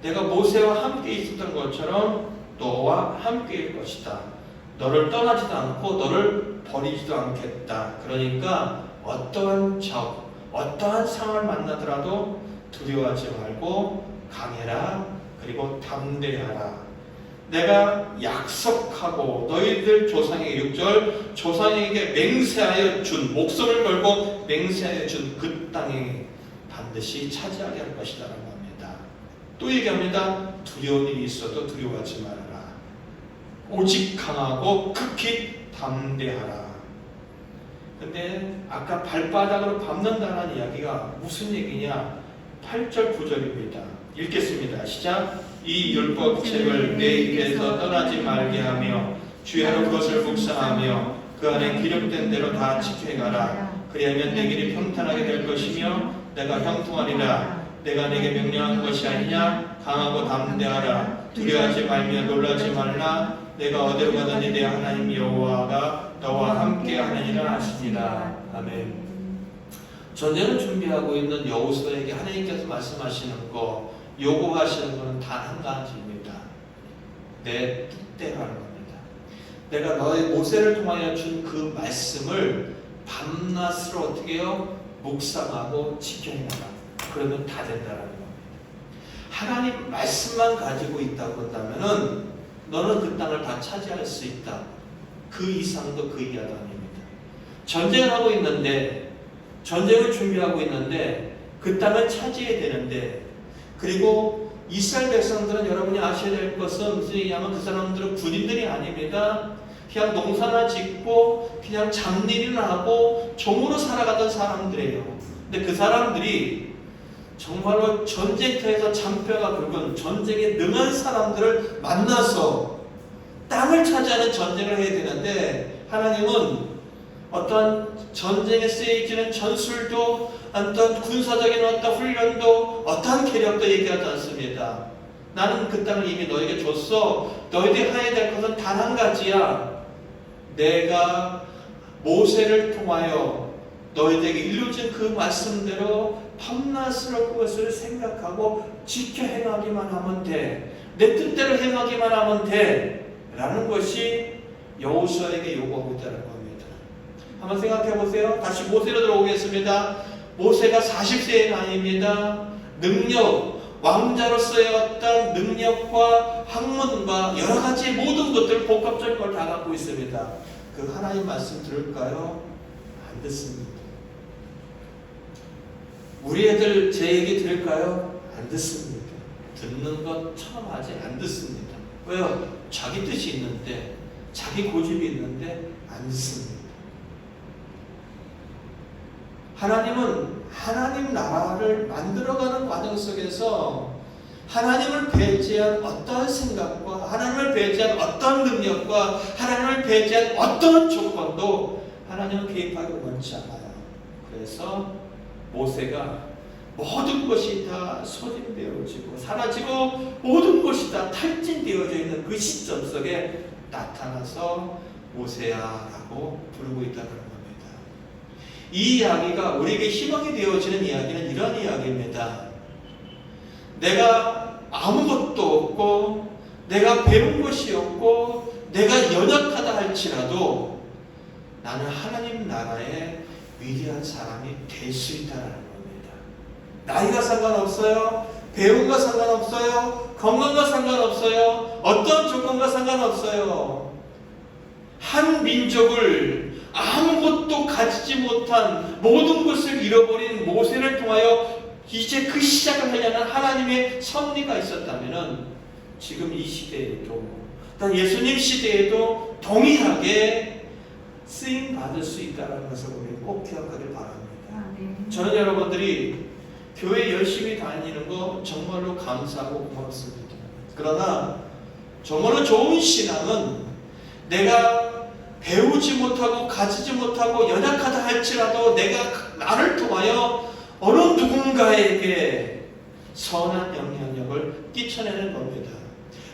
내가 모세와 함께 있었던 것처럼 너와 함께일 것이다. 너를 떠나지도 않고 너를 버리지도 않겠다. 그러니까 어떠한 적, 어떠한 상황을 만나더라도 두려워하지 말고 강해라. 그리고 담대하라. 내가 약속하고 너희들 조상에게 6절 조상에게 맹세하여 준 목숨을 걸고 맹세하여 준 그 땅에 반드시 차지하게 할 것이라는 겁니다. 또 얘기합니다. 두려운 일이 있어도 두려워하지 말아라. 오직 강하고 극히 담대하라. 근데 아까 발바닥으로 밟는다는 이야기가 무슨 얘기냐? 8절 9절입니다. 읽겠습니다. 시작. 이 율법책을 내 입에서 떠나지 말게 하며 주야로 그것을 묵상하며 그 안에 기록된 대로 다 지켜가라. 그리하면 내 길이 평탄하게 될 것이며 내가 형통하리라. 내가 내게 명령한 것이 아니냐? 강하고 담대하라. 두려워하지 말며 놀라지 말라. 내가 어디로 가든지 내 하나님 여호와가 너와 함께 하느니라 하시니라. 아멘. 전쟁을 준비하고 있는 여호수아에게 하나님께서 말씀하시는 거, 요구하시는 것은 단 한 가지입니다. 내 뜻대로 하는 겁니다. 내가 너의 모세를 통하여 준 그 말씀을 밤낮으로 어떻게 해요? 묵상하고 지켜내라. 그러면 다 된다는 겁니다. 하나님 말씀만 가지고 있다고 한다면은 너는 그 땅을 다 차지할 수 있다. 그 이상도 그 이하도 아닙니다. 전쟁을 하고 있는데, 전쟁을 준비하고 있는데 그 땅을 차지해야 되는데, 그리고 이스라엘 백성들은 여러분이 아셔야 될 것은 무슨 얘기냐면 그 사람들은 군인들이 아닙니다. 그냥 농사나 짓고 그냥 잡일이나 하고 종으로 살아가던 사람들이에요. 근데 그 사람들이 정말로 전쟁터에서 잔뼈가 굵은 전쟁에 능한 사람들을 만나서 땅을 차지하는 전쟁을 해야 되는데, 하나님은 어떤 전쟁에 쓰여지는 전술도, 어떤 군사적인 어떤 훈련도, 어떤 계력도 얘기하지 않습니다. 나는 그 땅을 이미 너에게 줬어. 너희들이 해야 될 것은 단 한 가지야. 내가 모세를 통하여 너희들에게 일러준 그 말씀대로 밤낮으로 그것을 생각하고 지켜 행하기만 하면 돼. 내 뜻대로 행하기만 하면 돼. 라는 것이 여호수아에게 요구하고 있다는 겁니다. 한번 생각해 보세요. 다시 모세로 들어오겠습니다. 모세가 40세의 나이입니다. 능력, 왕자로서의 어떤 능력과 학문과 여러 가지 모든 것들, 복합적인 걸 다 갖고 있습니다. 그 하나님 말씀 들을까요? 안 듣습니다. 우리 애들 제 얘기 들을까요? 안 듣습니다. 듣는 것처럼 하지 안 듣습니다. 왜요? 자기 뜻이 있는데, 자기 고집이 있는데 안 듣습니다. 하나님은 하나님 나라를 만들어가는 과정 속에서 하나님을 배제한 어떠한 생각과 하나님을 배제한 어떤 능력과 하나님을 배제한 어떤 조건도 하나님은 개입하기 원치 않아요. 그래서 모세가 모든 것이 다 소진되어지고 사라지고 모든 것이 다 탈진되어져 있는 그 시점 속에 나타나서 모세야라고 부르고 있다는 겁니다. 이 이야기가 우리에게 희망이 되어지는 이야기는 이런 이야기입니다. 내가 아무것도 없고 내가 배운 것이 없고 내가 연약하다 할지라도 나는 하나님 나라의 위대한 사람이 될 수 있다는 겁니다. 나이가 상관없어요. 배운 거 상관없어요. 건강과 상관없어요. 어떤 조건과 상관없어요. 한 민족을 아무것도 가지지 못한 모든 것을 잃어버린 모세를 통하여 이제 그 시작을 하려는 하나님의 섭리가 있었다면 지금 이 시대에도, 또 예수님 시대에도 동일하게 쓰임 받을 수 있다는 것을 우리 꼭 기억하길 바랍니다. 저는 여러분들이 교회 열심히 다니는 거 정말로 감사하고 고맙습니다. 그러나 정말로 좋은 신앙은 내가 배우지 못하고 가지지 못하고 연약하다 할지라도 내가 나를 통하여 어느 누군가에게 선한 영향력을 끼쳐내는 겁니다.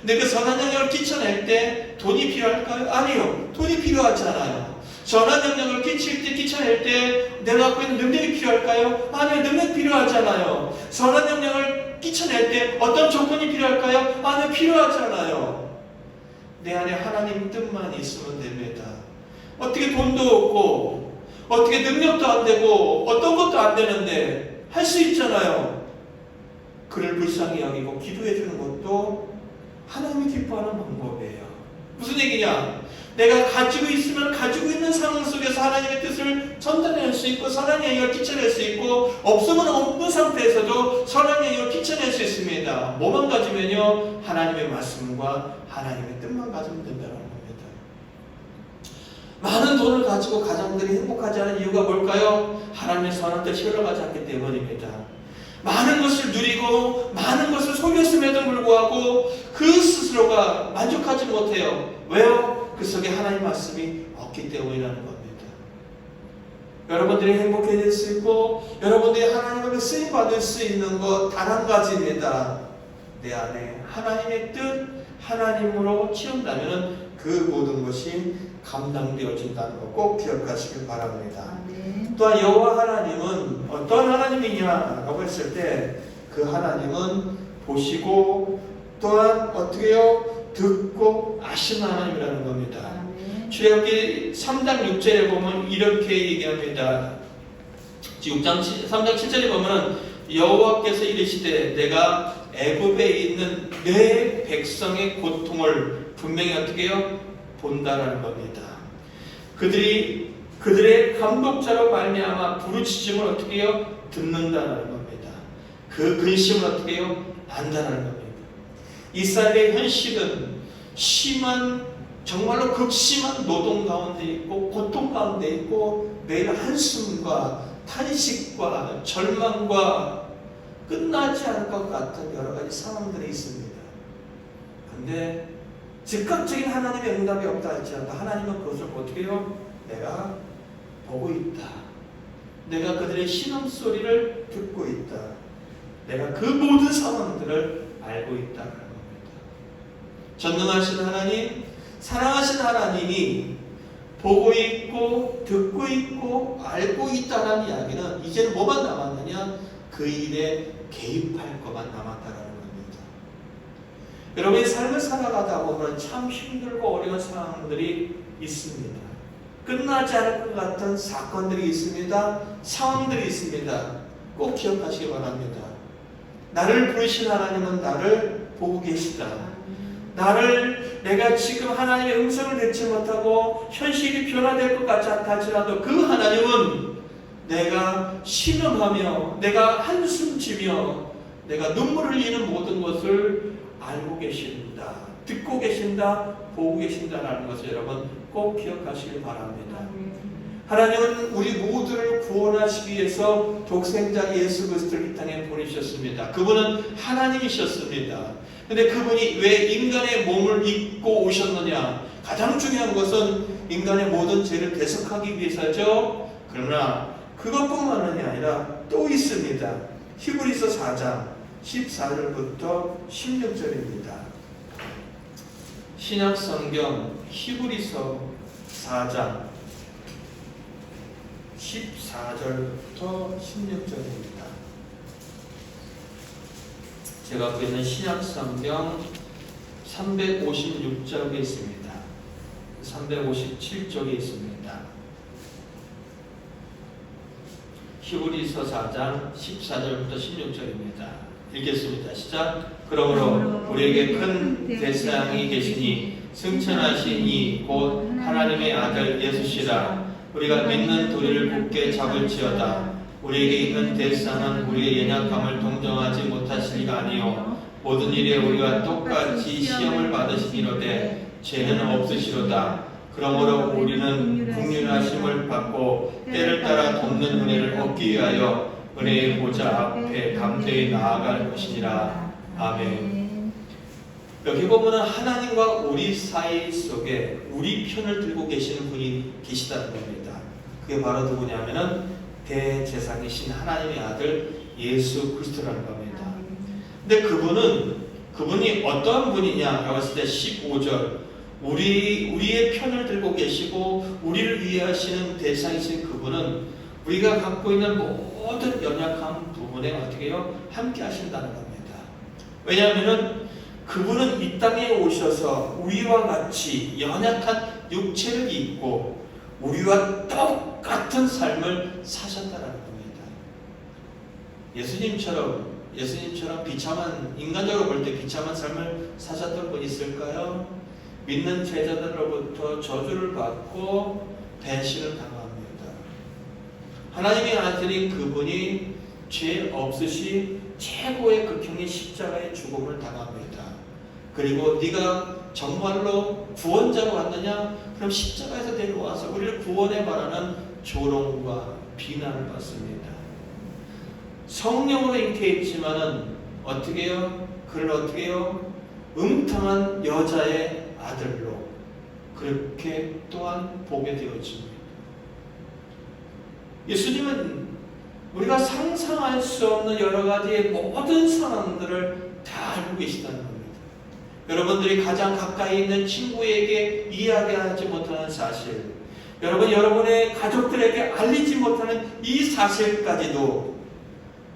근데 그 선한 영향력을 끼쳐낼 때 돈이 필요할까요? 아니요. 돈이 필요하지 않아요. 선한 영향력을 끼쳐낼 때 내가 갖고 있는 능력이 필요할까요? 아니요. 능력 필요하지 않아요. 선한 영향력을 끼쳐낼 때 어떤 조건이 필요할까요? 아니요. 필요하지 않아요. 내 안에 하나님 뜻만 있으면 됩니다. 어떻게 돈도 없고 어떻게 능력도 안 되고 어떤 것도 안 되는데 할 수 있잖아요. 그를 불쌍히 여기고 기도해 주는 것도 하나님이 기뻐하는 방법이에요. 무슨 얘기냐? 내가 가지고 있으면 가지고 있는 상황 속에서 하나님의 뜻을 전달할 수 있고 선한 영향을 끼쳐낼 수 있고, 없으면 없는 상태에서도 선한 영향을 끼쳐낼 수 있습니다. 뭐만 가지면요? 하나님의 말씀과 하나님의 뜻만 가지면 된다는 겁니다. 많은 돈을 가지고 가장들이 행복하지 않은 이유가 뭘까요? 하나님의 선한 뜻이 흘러가지 않기 때문입니다. 많은 것을 누리고 많은 것을 소유했음에도 불구하고 그 스스로가 만족하지 못해요. 왜요? 그 속에 하나님 말씀이 없기 때문이라는 겁니다. 여러분들이 행복해질 수 있고 여러분들이 하나님에게 쓰임받을 수 있는 것 단 한 가지입니다. 내 안에 하나님의 뜻, 하나님으로 채운다면 그 모든 것이 감당되어진다는 것 꼭 기억하시길 바랍니다. 또한 여호와 하나님은 어떤 하나님이냐라고 했을 때 그 하나님은 보시고 또한 어떻게 해요? 듣고 아시는 하나님이라는 겁니다. 출애굽기 3장 6절에 보면 이렇게 얘기합니다. 3장 7절에 보면 여호와께서 이르시되 내가 애굽에 있는 내 백성의 고통을 분명히 어떻게 해요? 본다라는 겁니다. 그들의 감독자로 말미암아 부르짖음을 어떻게 해요? 듣는다라는 겁니다. 그 근심을 어떻게 해요? 안다라는 겁니다. 이스라엘의 현실은 심한, 정말로 극심한 노동 가운데 있고 고통 가운데 있고 매일 한숨과 탄식과 절망과 끝나지 않을 것 같은 여러 가지 상황들이 있습니다. 근데 즉각적인 하나님의 응답이 없다 할지라도 하나님은 그것을 어떻게 해요? 내가 보고 있다. 내가 그들의 신음소리를 듣고 있다. 내가 그 모든 상황들을 알고 있다는 겁니다. 전능하신 하나님, 사랑하신 하나님이 보고 있고 듣고 있고 알고 있다는 이야기는 이제는 뭐만 남았느냐? 그 일에 개입할 것만 남았다는 겁니다. 여러분의 삶을 살아가다 보면 참 힘들고 어려운 상황들이 있습니다. 끝나지 않을 것 같은 사건들이 있습니다. 상황들이 있습니다. 꼭 기억하시기 바랍니다. 나를 부르신 하나님은 나를 보고 계시다. 내가 지금 하나님의 음성을 듣지 못하고 현실이 변화될 것 같지 않다 할지라도 그 하나님은 내가 신음하며 내가 한숨 지며 내가 눈물을 흘리는 모든 것을 알고 계신다. 듣고 계신다. 보고 계신다라는 것을 여러분 꼭 기억하시길 바랍니다. 하나님은 우리 모두를 구원하시기 위해서 독생자 예수 그리스도를 이 땅에 보내주셨습니다. 그분은 하나님이셨습니다. 근데 그분이 왜 인간의 몸을 입고 오셨느냐? 가장 중요한 것은 인간의 모든 죄를 대속하기 위해서죠. 그러나 그것뿐만이 아니라 또 있습니다. 히브리서 4장 14절부터 16절입니다. 신약성경 히브리서 4장 14절부터 16절입니다. 제가 갖고 있는 신약성경 356쪽에 있습니다. 357쪽에 있습니다. 히브리서 4장 14절부터 16절입니다. 읽겠습니다. 시작. 그러므로 우리에게 큰 대상이 계시니 승천하신 이 곧 하나님의 아들 예수시라. 우리가 믿는 도리를 굳게 잡을지어다. 우리에게 있는 대상은 우리의 연약함을 동정하지 못하실 리가 아니요 모든 일에 우리가 똑같이 시험을 받으시기로되 죄는 없으시로다. 그러므로 우리는 긍휼하심을 받고 때를 따라 돕는 은혜를 얻기 위하여 은혜의 보좌 앞에 담대히 나아갈 것이니라. 아멘. 여기 보면 하나님과 우리 사이 속에 우리 편을 들고 계시는 분이 계시다는 겁니다. 그게 바로 누구냐면은 대제사장이신 하나님의 아들 예수 그리스도라는 겁니다. 근데 그분이 어떠한 분이냐? 여기 때 15절 우리의 편을 들고 계시고 우리를 위하시는 대상이신 그분은 우리가 갖고 있는 모든 연약한 부분에 어떻게 해요? 함께 하신다는 겁니다. 왜냐하면 그분은 이 땅에 오셔서 우리와 같이 연약한 육체를 입고 우리와 똑같은 삶을 사셨다는 겁니다. 예수님처럼 비참한, 인간적으로 볼 때 비참한 삶을 사셨던 분이 있을까요? 믿는 제자들로부터 저주를 받고 배신을 당합니다. 하나님의 아들인 그분이 죄 없으시 최고의 극형의 십자가의 죽음을 당합니다. 그리고 네가 정말로 구원자로 왔느냐? 그럼 십자가에서 내려와서 우리를 구원해 바라는 조롱과 비난을 받습니다. 성령으로 잉태했지만은 어떻게 해요? 그를 어떻게 해요? 음탕한 여자의 아들로 그렇게 또한 보게 되어집니다. 예수님은 우리가 상상할 수 없는 여러 가지의 모든 상황들을 다 알고 계시다는 겁니다. 여러분들이 가장 가까이 있는 친구에게 이야기하지 못하는 사실, 여러분의 가족들에게 알리지 못하는 이 사실까지도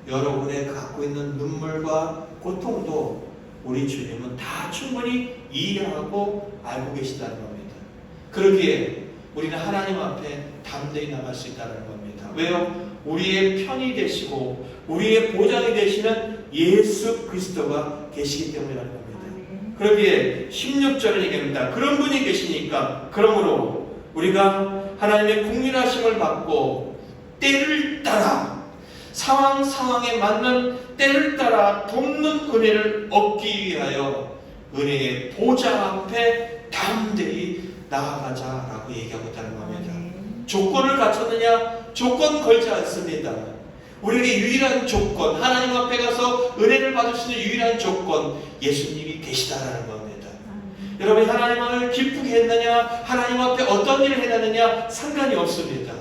여러분의 갖고 있는 눈물과 고통도 우리 주님은 다 충분히 이해하고 알고 계시다는 겁니다. 그러기에 우리는 하나님 앞에 담대히 나갈 수 있다는 겁니다. 왜요? 우리의 편이 되시고 우리의 보장이 되시는 예수 그리스도가 계시기 때문이라는 겁니다. 그러기에 16절을 얘기합니다. 그런 분이 계시니까 그러므로 우리가 하나님의 긍휼하심을 받고 때를 따라 상황에 맞는 때를 따라 돕는 은혜를 얻기 위하여 은혜의 보좌 앞에 담대히 나아가자라고 얘기하고 있다는 겁니다. 조건을 갖췄느냐? 조건 걸지 않습니다. 우리에게 유일한 조건, 하나님 앞에 가서 통해서 은혜를 받을 수 있는 유일한 조건, 예수님이 계시다라는 겁니다. 여러분이 하나님을 기쁘게 했느냐, 하나님 앞에 어떤 일을 해놨느냐 상관이 없습니다.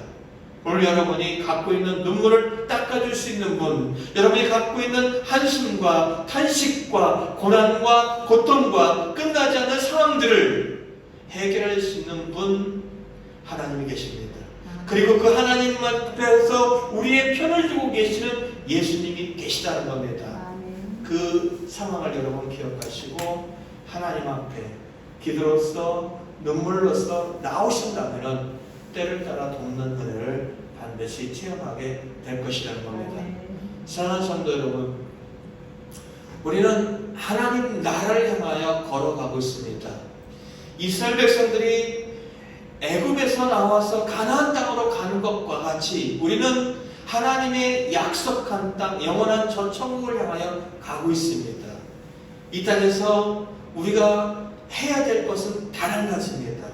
오늘 여러분이 갖고 있는 눈물을 닦아줄 수 있는 분, 여러분이 갖고 있는 한숨과 탄식과 고난과 고통과 끝나지 않는 상황들을 해결할 수 있는 분, 하나님이 계십니다. 그리고 그 하나님 앞에서 우리의 편을 두고 계시는 예수님이 계시다는 겁니다. 그 상황을 여러분 기억하시고 하나님 앞에 기도로서 눈물로서 나오신다면 때를 따라 돕는 은혜를 반드시 체험하게 될 것이라는 겁니다. 사랑하는 성도 여러분, 우리는 하나님 나라를 향하여 걸어가고 있습니다. 이스라엘 백성들이 애굽에서 나와서 가나안 땅으로 가는 것과 같이 우리는 하나님의 약속한 땅, 영원한 전 천국을 향하여 가고 있습니다. 이 땅에서 우리가 해야 될 것은 단 한 가지입니다.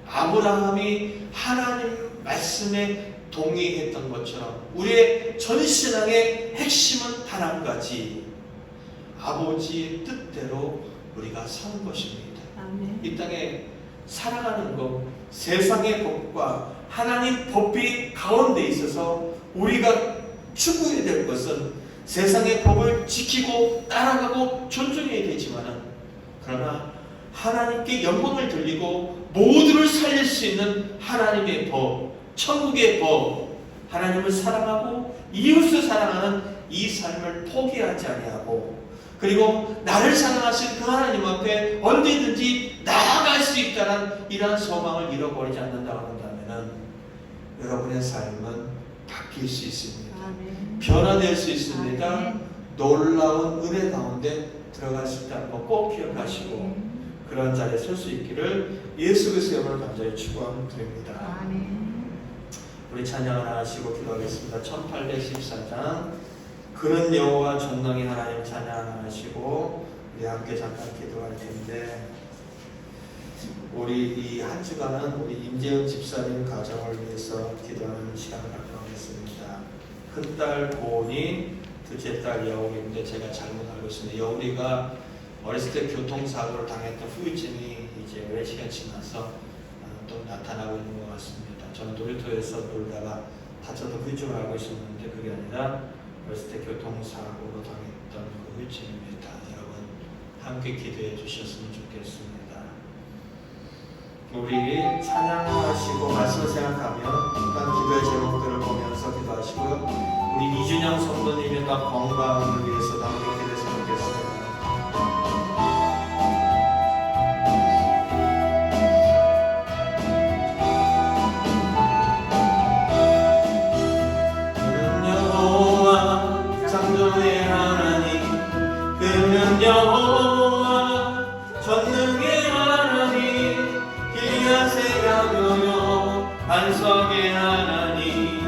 아브라함이 하나님 말씀에 동의했던 것처럼 우리의 전신앙의 핵심은 단 한 가지, 아버지의 뜻대로 우리가 사는 것입니다. 이 땅에 살아가는 것, 세상의 법과 하나님 법이 가운데 있어서 우리가 추구해야 될 것은 세상의 법을 지키고 따라가고 존중해야 되지만, 그러나 하나님께 영광을 돌리고 모두를 살릴 수 있는 하나님의 법, 천국의 법, 하나님을 사랑하고 이웃을 사랑하는 이 삶을 포기하지 아니하고, 그리고 나를 사랑하신 그 하나님 앞에 언제든지 나아갈 수 있다는 이러한 소망을 잃어버리지 않는다고 한다면 여러분의 삶은 바뀔 수 있습니다. 변화될 수 있습니다. 놀라운 은혜 가운데 들어갈 수 있다는 거 꼭 기억하시고 그런 자리에 설 수 있기를 예수 그리스도의 이름으로 간절히 축원드립니다. 우리 찬양을 하시고 기도하겠습니다. 1814장 그는 여호와 전능의 하나님 찬양하시고 우리 함께 잠깐 기도할 텐데, 우리 이 한 주간은 우리 임재은 집사님 가정을 위해서 기도하는 시간을 갖도록하겠습니다. 큰딸 고은이, 둘째 딸 여울인데 제가 잘못 알고 있습니다. 여울이가 어렸을 때 교통사고를 당했던 후유증이 이제 오랜 시간 지나서 또 나타나고 있는 것 같습니다. 저는 놀이터에서 놀다가 다쳐서 후유증을 알고 있었는데 그게 아니라 어렸을 때 교통사고로 당했던 그 후유증입니다. 여러분 함께 기도해 주셨으면 좋겠습니다. 우리 찬양하시고 말씀을 생각하며 일단 기도의 제목들을 보면서 기도하시고요. 우리 이준영 성도님의 건강을 위해서 함께 기도했으면 좋겠습니다. 여호와 전능의 하나님, 길야세 야묘요 반석의 하나님,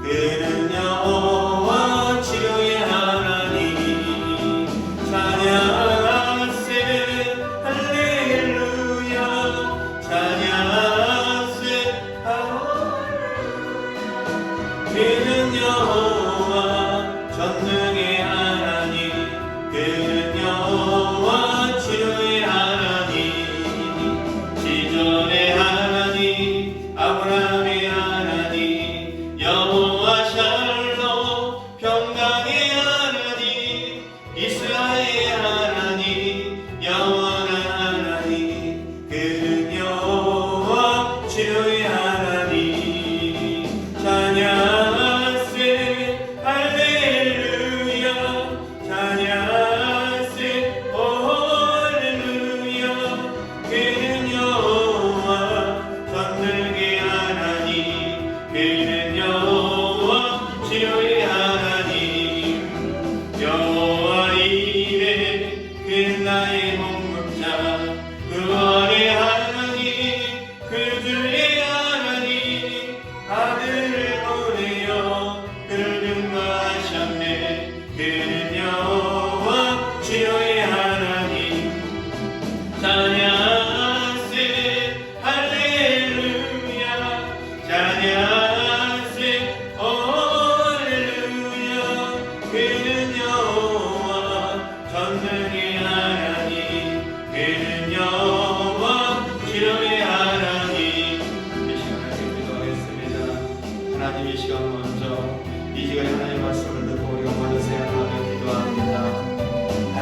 그는 여호와 치료의 하나님. 찬양하세 할렐루야, 찬양하세 할렐루야. 그는 여호와 전능의 하나님, 그는 여호와 치료의 하나님, 지존의 하나님, 아브라함의 하나님, 여호와 샬롬 평강의 하나님, 이스라엘의 하나님, 영원한 하나님, 그는 여호와 치료의 하나님. 찬양하세 할렐루야, 찬양하세 할렐루야. 그는 여호와 전능의 하나님, 그는 여호와 치료의 하나님. 여호와 이레, 그는 나의 목목자, 구원의 하나님, 그들의 하나님. 아들을 보내어 그를 등과하셨네, 그는 여호와 치료의 하나님. 찬양하세 할렐루야, 찬양하세 할렐루야. 그는 여호와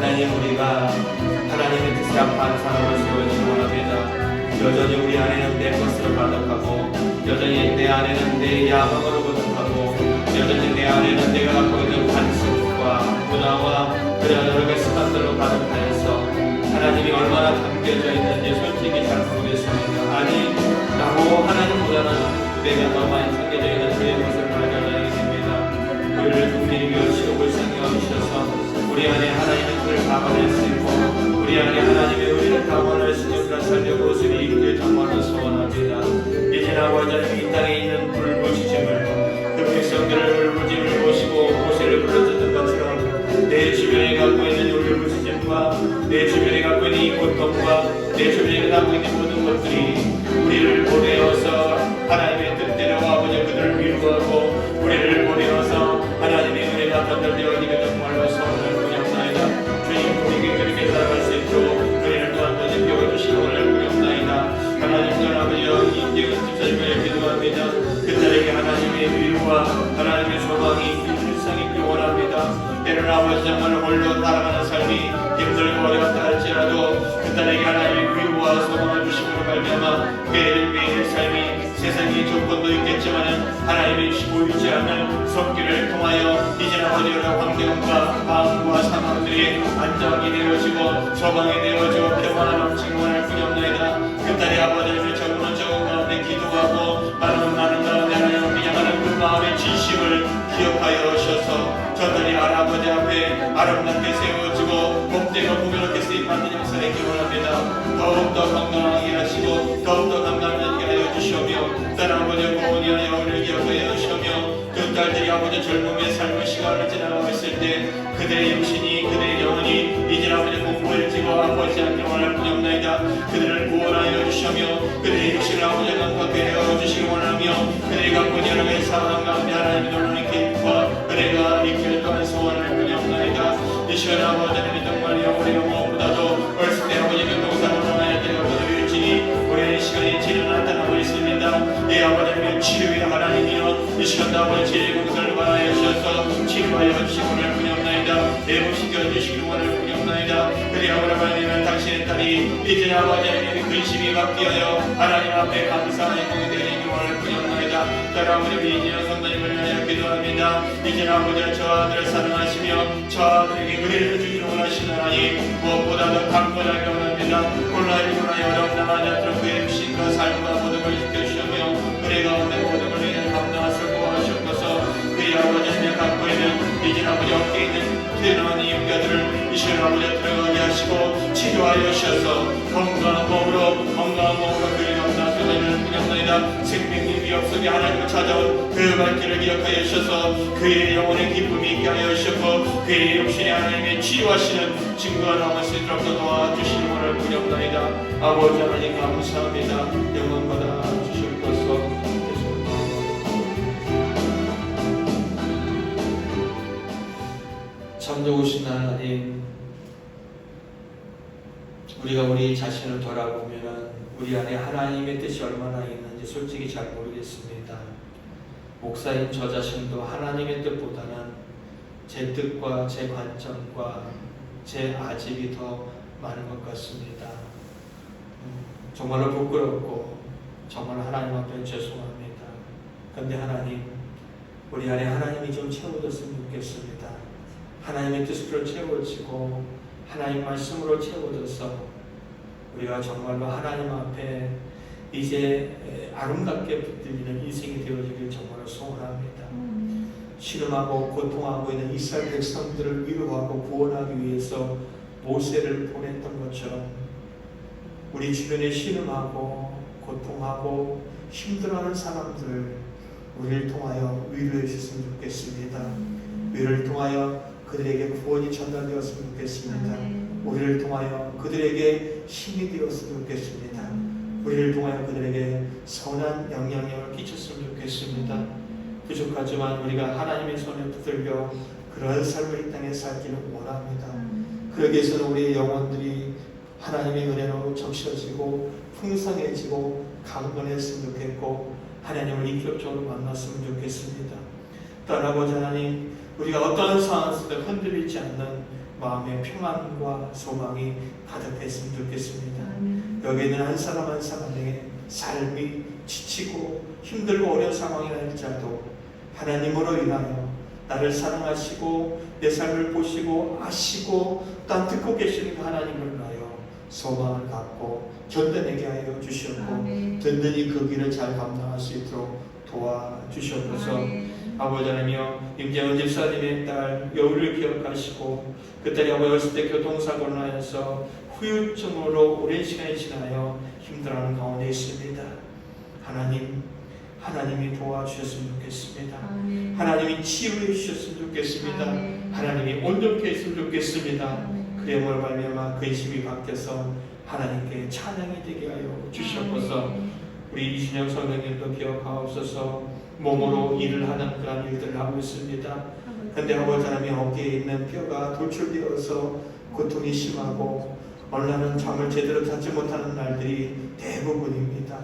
하나님, 우리가 하나님의 뜻에 합한 사람을 세우기 원합니다. 여전히 우리 안에는 내 것으로 가득하고, 여전히 내 안에는 내 야망으로 가득하고, 여전히 내 안에는 내가 갖고 있는 관습과 문화와 그런 여러 가지 습관들로 가득하여서 하나님이 얼마나 담겨져 있는지 솔직히 잘 모르겠습니다. 아니, 나보고 하나님보다는 내가 더 많이 담겨져 있는 그의 모습을 발견하게 됩니다. 우리를 분명히 여시고 불쌍히 여기셔서 우리 안에 하나님의 뜻을 감안할 수 있고, 우리 안에 하나님의 우리를 감안할 수 있는 그런 삶의 모습이 있길 정말로 소원합니다. 이제 아버지 하나님, 이 땅에 있는 불부지짐을, 그 백성들을 불부지짐을 보시고 모세를 불러줬던 것처럼 내 주변에 갖고 있는 울부짖음과 내 주변에 갖고 있는 이 고통과 내 주변에 갖고 있는 모든 것들이 우리를 보내어서 하나님의 뜻대로 아버지 그들을 위로하고 우리를 보내어서 하나님의 은혜가 전달되어지게 정말로 소원을 부렵나이다. 주님, 우리에게 그렇게 살아갈 수 있도록 은혜를 또한 더 입혀주시기 원을 부렵나이다. 하나님, 또한 아버지여 인격은 집사님을 기도합니다. 그들에게 하나님의 위로와 하나님의 소망이 일상이 있길 원합니다. 때로는 아버지 정말 홀로 따라가는 삶이 힘들고 어렵다 할지라도 그들에게 하나님의 위로와 소망을 주심으로 말미암아 매일매일 삶이 세상의 조건도 있겠지만 하나님의 보이지 않는 손길을 통하여 이제 아버지 여러 환경과 마음과 상황들이 안정이 되어지고 소망이 되어지고 평화가 넘치고 원할 뿐이 없나이다. 그들의 아버지를 적은 적은 가운데 기도하고 많은 가운데 하나님 비장하는 그 마음의 진심을 기억하여 오셔서 저들이 할아버지 앞에 아름답게 세워지고 복되고 공유롭게 쓰임받는 역사를 기원합니다. 더욱더 건강하게 하시고 더욱더 감당하게 하여 주시오며 딸 아버지 고은이 하여 우리를 기억하여 주시오며 그 딸들이 아버지 젊음의 삶의 시간을 지나가고 있을 때 그들의 육신이 그들의 영혼이 이제 아버지 공부를 지고 아버지 않게 원할 뿐이 없나이다. 그들을 구원하여 주시오며 그들의 육신을 아버지 강하게 하여 주시기 원하며 그들이 갖고 있는 여러 가지 상황 가운데 하나님의 놀라는 기쁨과 은혜가 있길 또한 소원할 뿐이 없나이다. 이 시간 아버지는 정말 영혼의 영혼보다도 어렸을 때 아버지 교통사고로 하여 때가 보여주니 우리의 시간이 치료 나타나고 있습니다. 이 아버지는 치료의 하나님이여 이 시간도 아버지 치료의 것을 바라여 주셔서 치료하여 주시기 원할 뿐이 없나이다. 예부시켜 주시기 원할 뿐이 없나이다. 그리 아버지는 당신의 딸이 이제 아버지의 근심이 바뀌어요 하나님 앞에 감사의 공이 되기 원할 뿐이 없나이다. 딸 아버지 이지영 성도님을 위하여 기도합니다. 이제 아버지 저 아들을 사랑하시며 저 아들에게 은혜를 주기를 원하시나니 무엇보다도 강건하게 원합니다. 곤란히 어려운 나가지 않도록 그의 육신과 삶과 모든 걸 지켜주시며 은혜 가운데 모든 걸 위해 감당할 수 구하시옵소서. 그의 아버지는 갖고 있는 이제 아버지 어깨에 있는 태어난 이 용자들을 이 시간 아버지 들어가게 하시고 치료하여 주셔서 건강한 몸으로 그를 감당하시는 뿐이 없나이다. 생명의 위협 속에 하나님을 찾아온 그 발길을 기억하여 주셔서 그의 영혼의 기쁨이 있게 하여 주셨고 그의 육신에 하나님의 치유하시는 증거가 남을 수 있도록 도와주시기 원할 뿐이 없나이다. 아버지 하나님 감사합니다. 영광 받아 주실 것으로 참 좋으신 하나님, 우리가 우리 자신을 돌아보면 우리 안에 하나님의 뜻이 얼마나 있는지 솔직히 잘 모르겠습니다. 목사인 저 자신도 하나님의 뜻보다는 제 뜻과 제 관점과 제 아집이 더 많은 것 같습니다. 정말로 부끄럽고 정말 하나님 앞에 죄송합니다. 그런데 하나님, 우리 안에 하나님이 좀 채워졌으면 좋겠습니다. 하나님의 뜻으로 채워지고 하나님 말씀으로 채워져서 우리가 정말로 하나님 앞에 이제 아름답게 붙들리는 인생이 되어지길 정말로 소원합니다. 신음하고 고통하고 있는 이스라엘 백성들을 위로하고 구원하기 위해서 모세를 보냈던 것처럼 우리 주변에 신음하고 고통하고 힘들어하는 사람들을 우리를 통하여 위로해 주셨으면 좋겠습니다. 위로를 통하여 그들에게 구원이 전달되었으면 좋겠습니다. 우리를 통하여 그들에게 힘이 되었으면 좋겠습니다. 우리를 통하여 그들에게 선한 영향력을 끼쳤으면 좋겠습니다. 부족하지만 우리가 하나님의 손에 붙들려 그런 삶을 이 땅에 살기를 원합니다. 그러기 위해서는 우리의 영혼들이 하나님의 은혜로 적셔지고 풍성해지고 강건했으면 좋겠고 하나님을 인격적으로 만났으면 좋겠습니다. 또 아버지 하나님, 우리가 어떠한 상황 속에 흔들리지 않는 마음의 평안과 소망이 가득했으면 좋겠습니다.
아멘.
여기 있는 한 사람 한 사람에게 삶이 지치고 힘들고 어려운 상황이라 할지라도 하나님으로 인하여 나를 사랑하시고 내 삶을 보시고 아시고 또 듣고 계시는 그 하나님을 위하여 소망을 갖고 견뎌내게 하여 주시옵고
아멘.
든든히 그 길을 잘 감당할 수 있도록 도와주시옵소서.
아멘.
아버지 하나님이여, 임재원 집사님의 딸 여우를 기억하시고 그 딸이 아버지 어렸을 때 교통사고를 하여서 후유증으로 오랜 시간이 지나요 힘들어하는 가운데 있습니다. 하나님이 도와주셨으면 좋겠습니다.
아멘.
하나님이 치유해 주셨으면 좋겠습니다.
아멘.
하나님이 온전케 했으면 좋겠습니다.
아멘.
그의 몸을 말미암아 근심이 바뀌어서 하나님께 찬양이 되게 하여 주시옵소서.
아멘.
우리 이준영 선생님도 기억하옵소서. 몸으로 일을 하는 그런 일들을 하고 있습니다. 근데 아버지 하나님 어깨에 있는 뼈가 돌출되어서 고통이 심하고 어느 날은 잠을 제대로 자지 못하는 날들이 대부분입니다.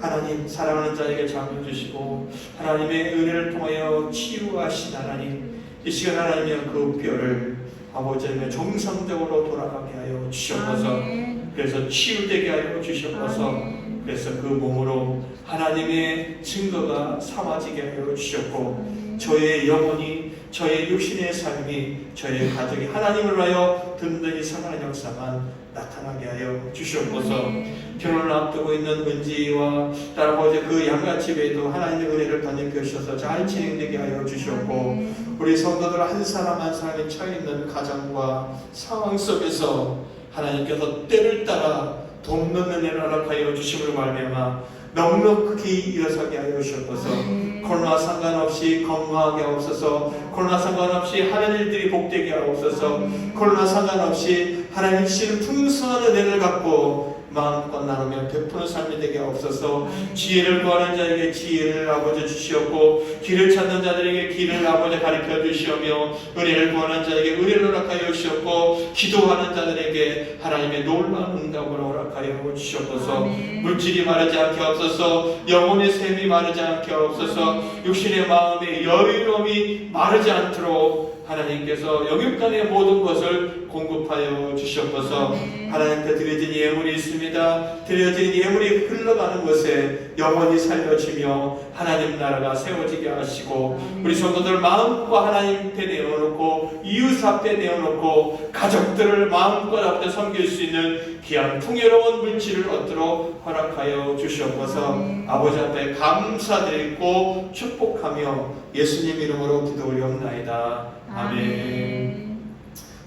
하나님 사랑하는 자에게 잠을 주시고 하나님의 은혜를 통하여 치유하신 하나님, 이 시간 하나님의 그 뼈를 아버지 하나님 정상적으로 돌아가게 하여 주시옵소서.
아멘.
그래서 치유되게 하여 주시옵소서.
아멘.
그래서 그 몸으로 하나님의 증거가 삼아지게 하여 주셨고
아멘.
저의 영혼이, 저의 육신의 삶이, 저의 가족이 하나님을 위하여 든든히 사랑하는 역사만 나타나게 하여 주시옵소서.
아멘.
결혼을 앞두고 있는 은지와 딸아버지 그 양가집에도 하나님의 은혜를 덧입혀 주셔서 잘 진행되게 하여 주시옵고
아멘.
우리 성도들 한 사람 한 사람이 처해 있는 가정과 상황 속에서 하나님께서 때를 따라 돕는 은혜를 허락하여 주심으로 말미암아 넉넉히 일어서게 하여 주옵소서.
아멘.
코로나 상관없이 건강하게 하옵소서. 코로나 상관없이 하는 일들이 복되게 하옵소서.
아멘.
코로나 상관없이 하나님 주시는 풍성한 은혜를 갖고 마음껏 나누며 베푸는 삶이 되게 하옵소서.
아멘.
지혜를 구하는 자에게 지혜를 아버지 주시옵고 길을 찾는 자들에게 길을 아버지 가르쳐 주시오며 은혜를 구하는 자에게 은혜를 허락하여 주시옵고 기도하는 자들에게 하나님의 놀라운 응답을 허락하여 주시옵소서.
아멘.
물질이 마르지 않게 하옵소서. 영혼의 샘이 마르지 않게 하옵소서.
아멘.
육신의 마음의 여유로움이 마르지 않도록 하나님께서 영육간의 모든 것을 공급하여 주시옵소서.
아멘.
하나님께 드려진 예물이 있습니다. 드려진 예물이 흘러가는 것에 영원히 살려지며 하나님 나라가 세워지게 하시고
아멘.
우리 성도들 마음과 하나님 앞에 내어놓고 이웃 앞에 내어놓고 가족들을 마음껏 앞에 섬길 수 있는 귀한 풍요로운 물질을 얻도록 허락하여 주시옵소서.
아멘.
아버지 앞에 감사드리고 축복하며 예수님 이름으로 기도 올리옵나이다. 아멘.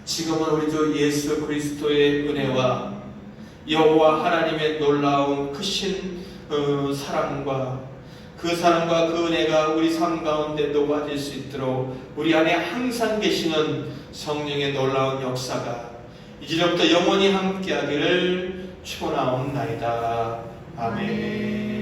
지금은 우리 주 예수 그리스도의 은혜와 여호와 하나님의 놀라운 크신 사랑과 그 은혜가 우리 삶 가운데 녹아질 수 있도록 우리 안에 항상 계시는 성령의 놀라운 역사가 이제부터 영원히 함께하기를 축원하옵나이다. 아멘.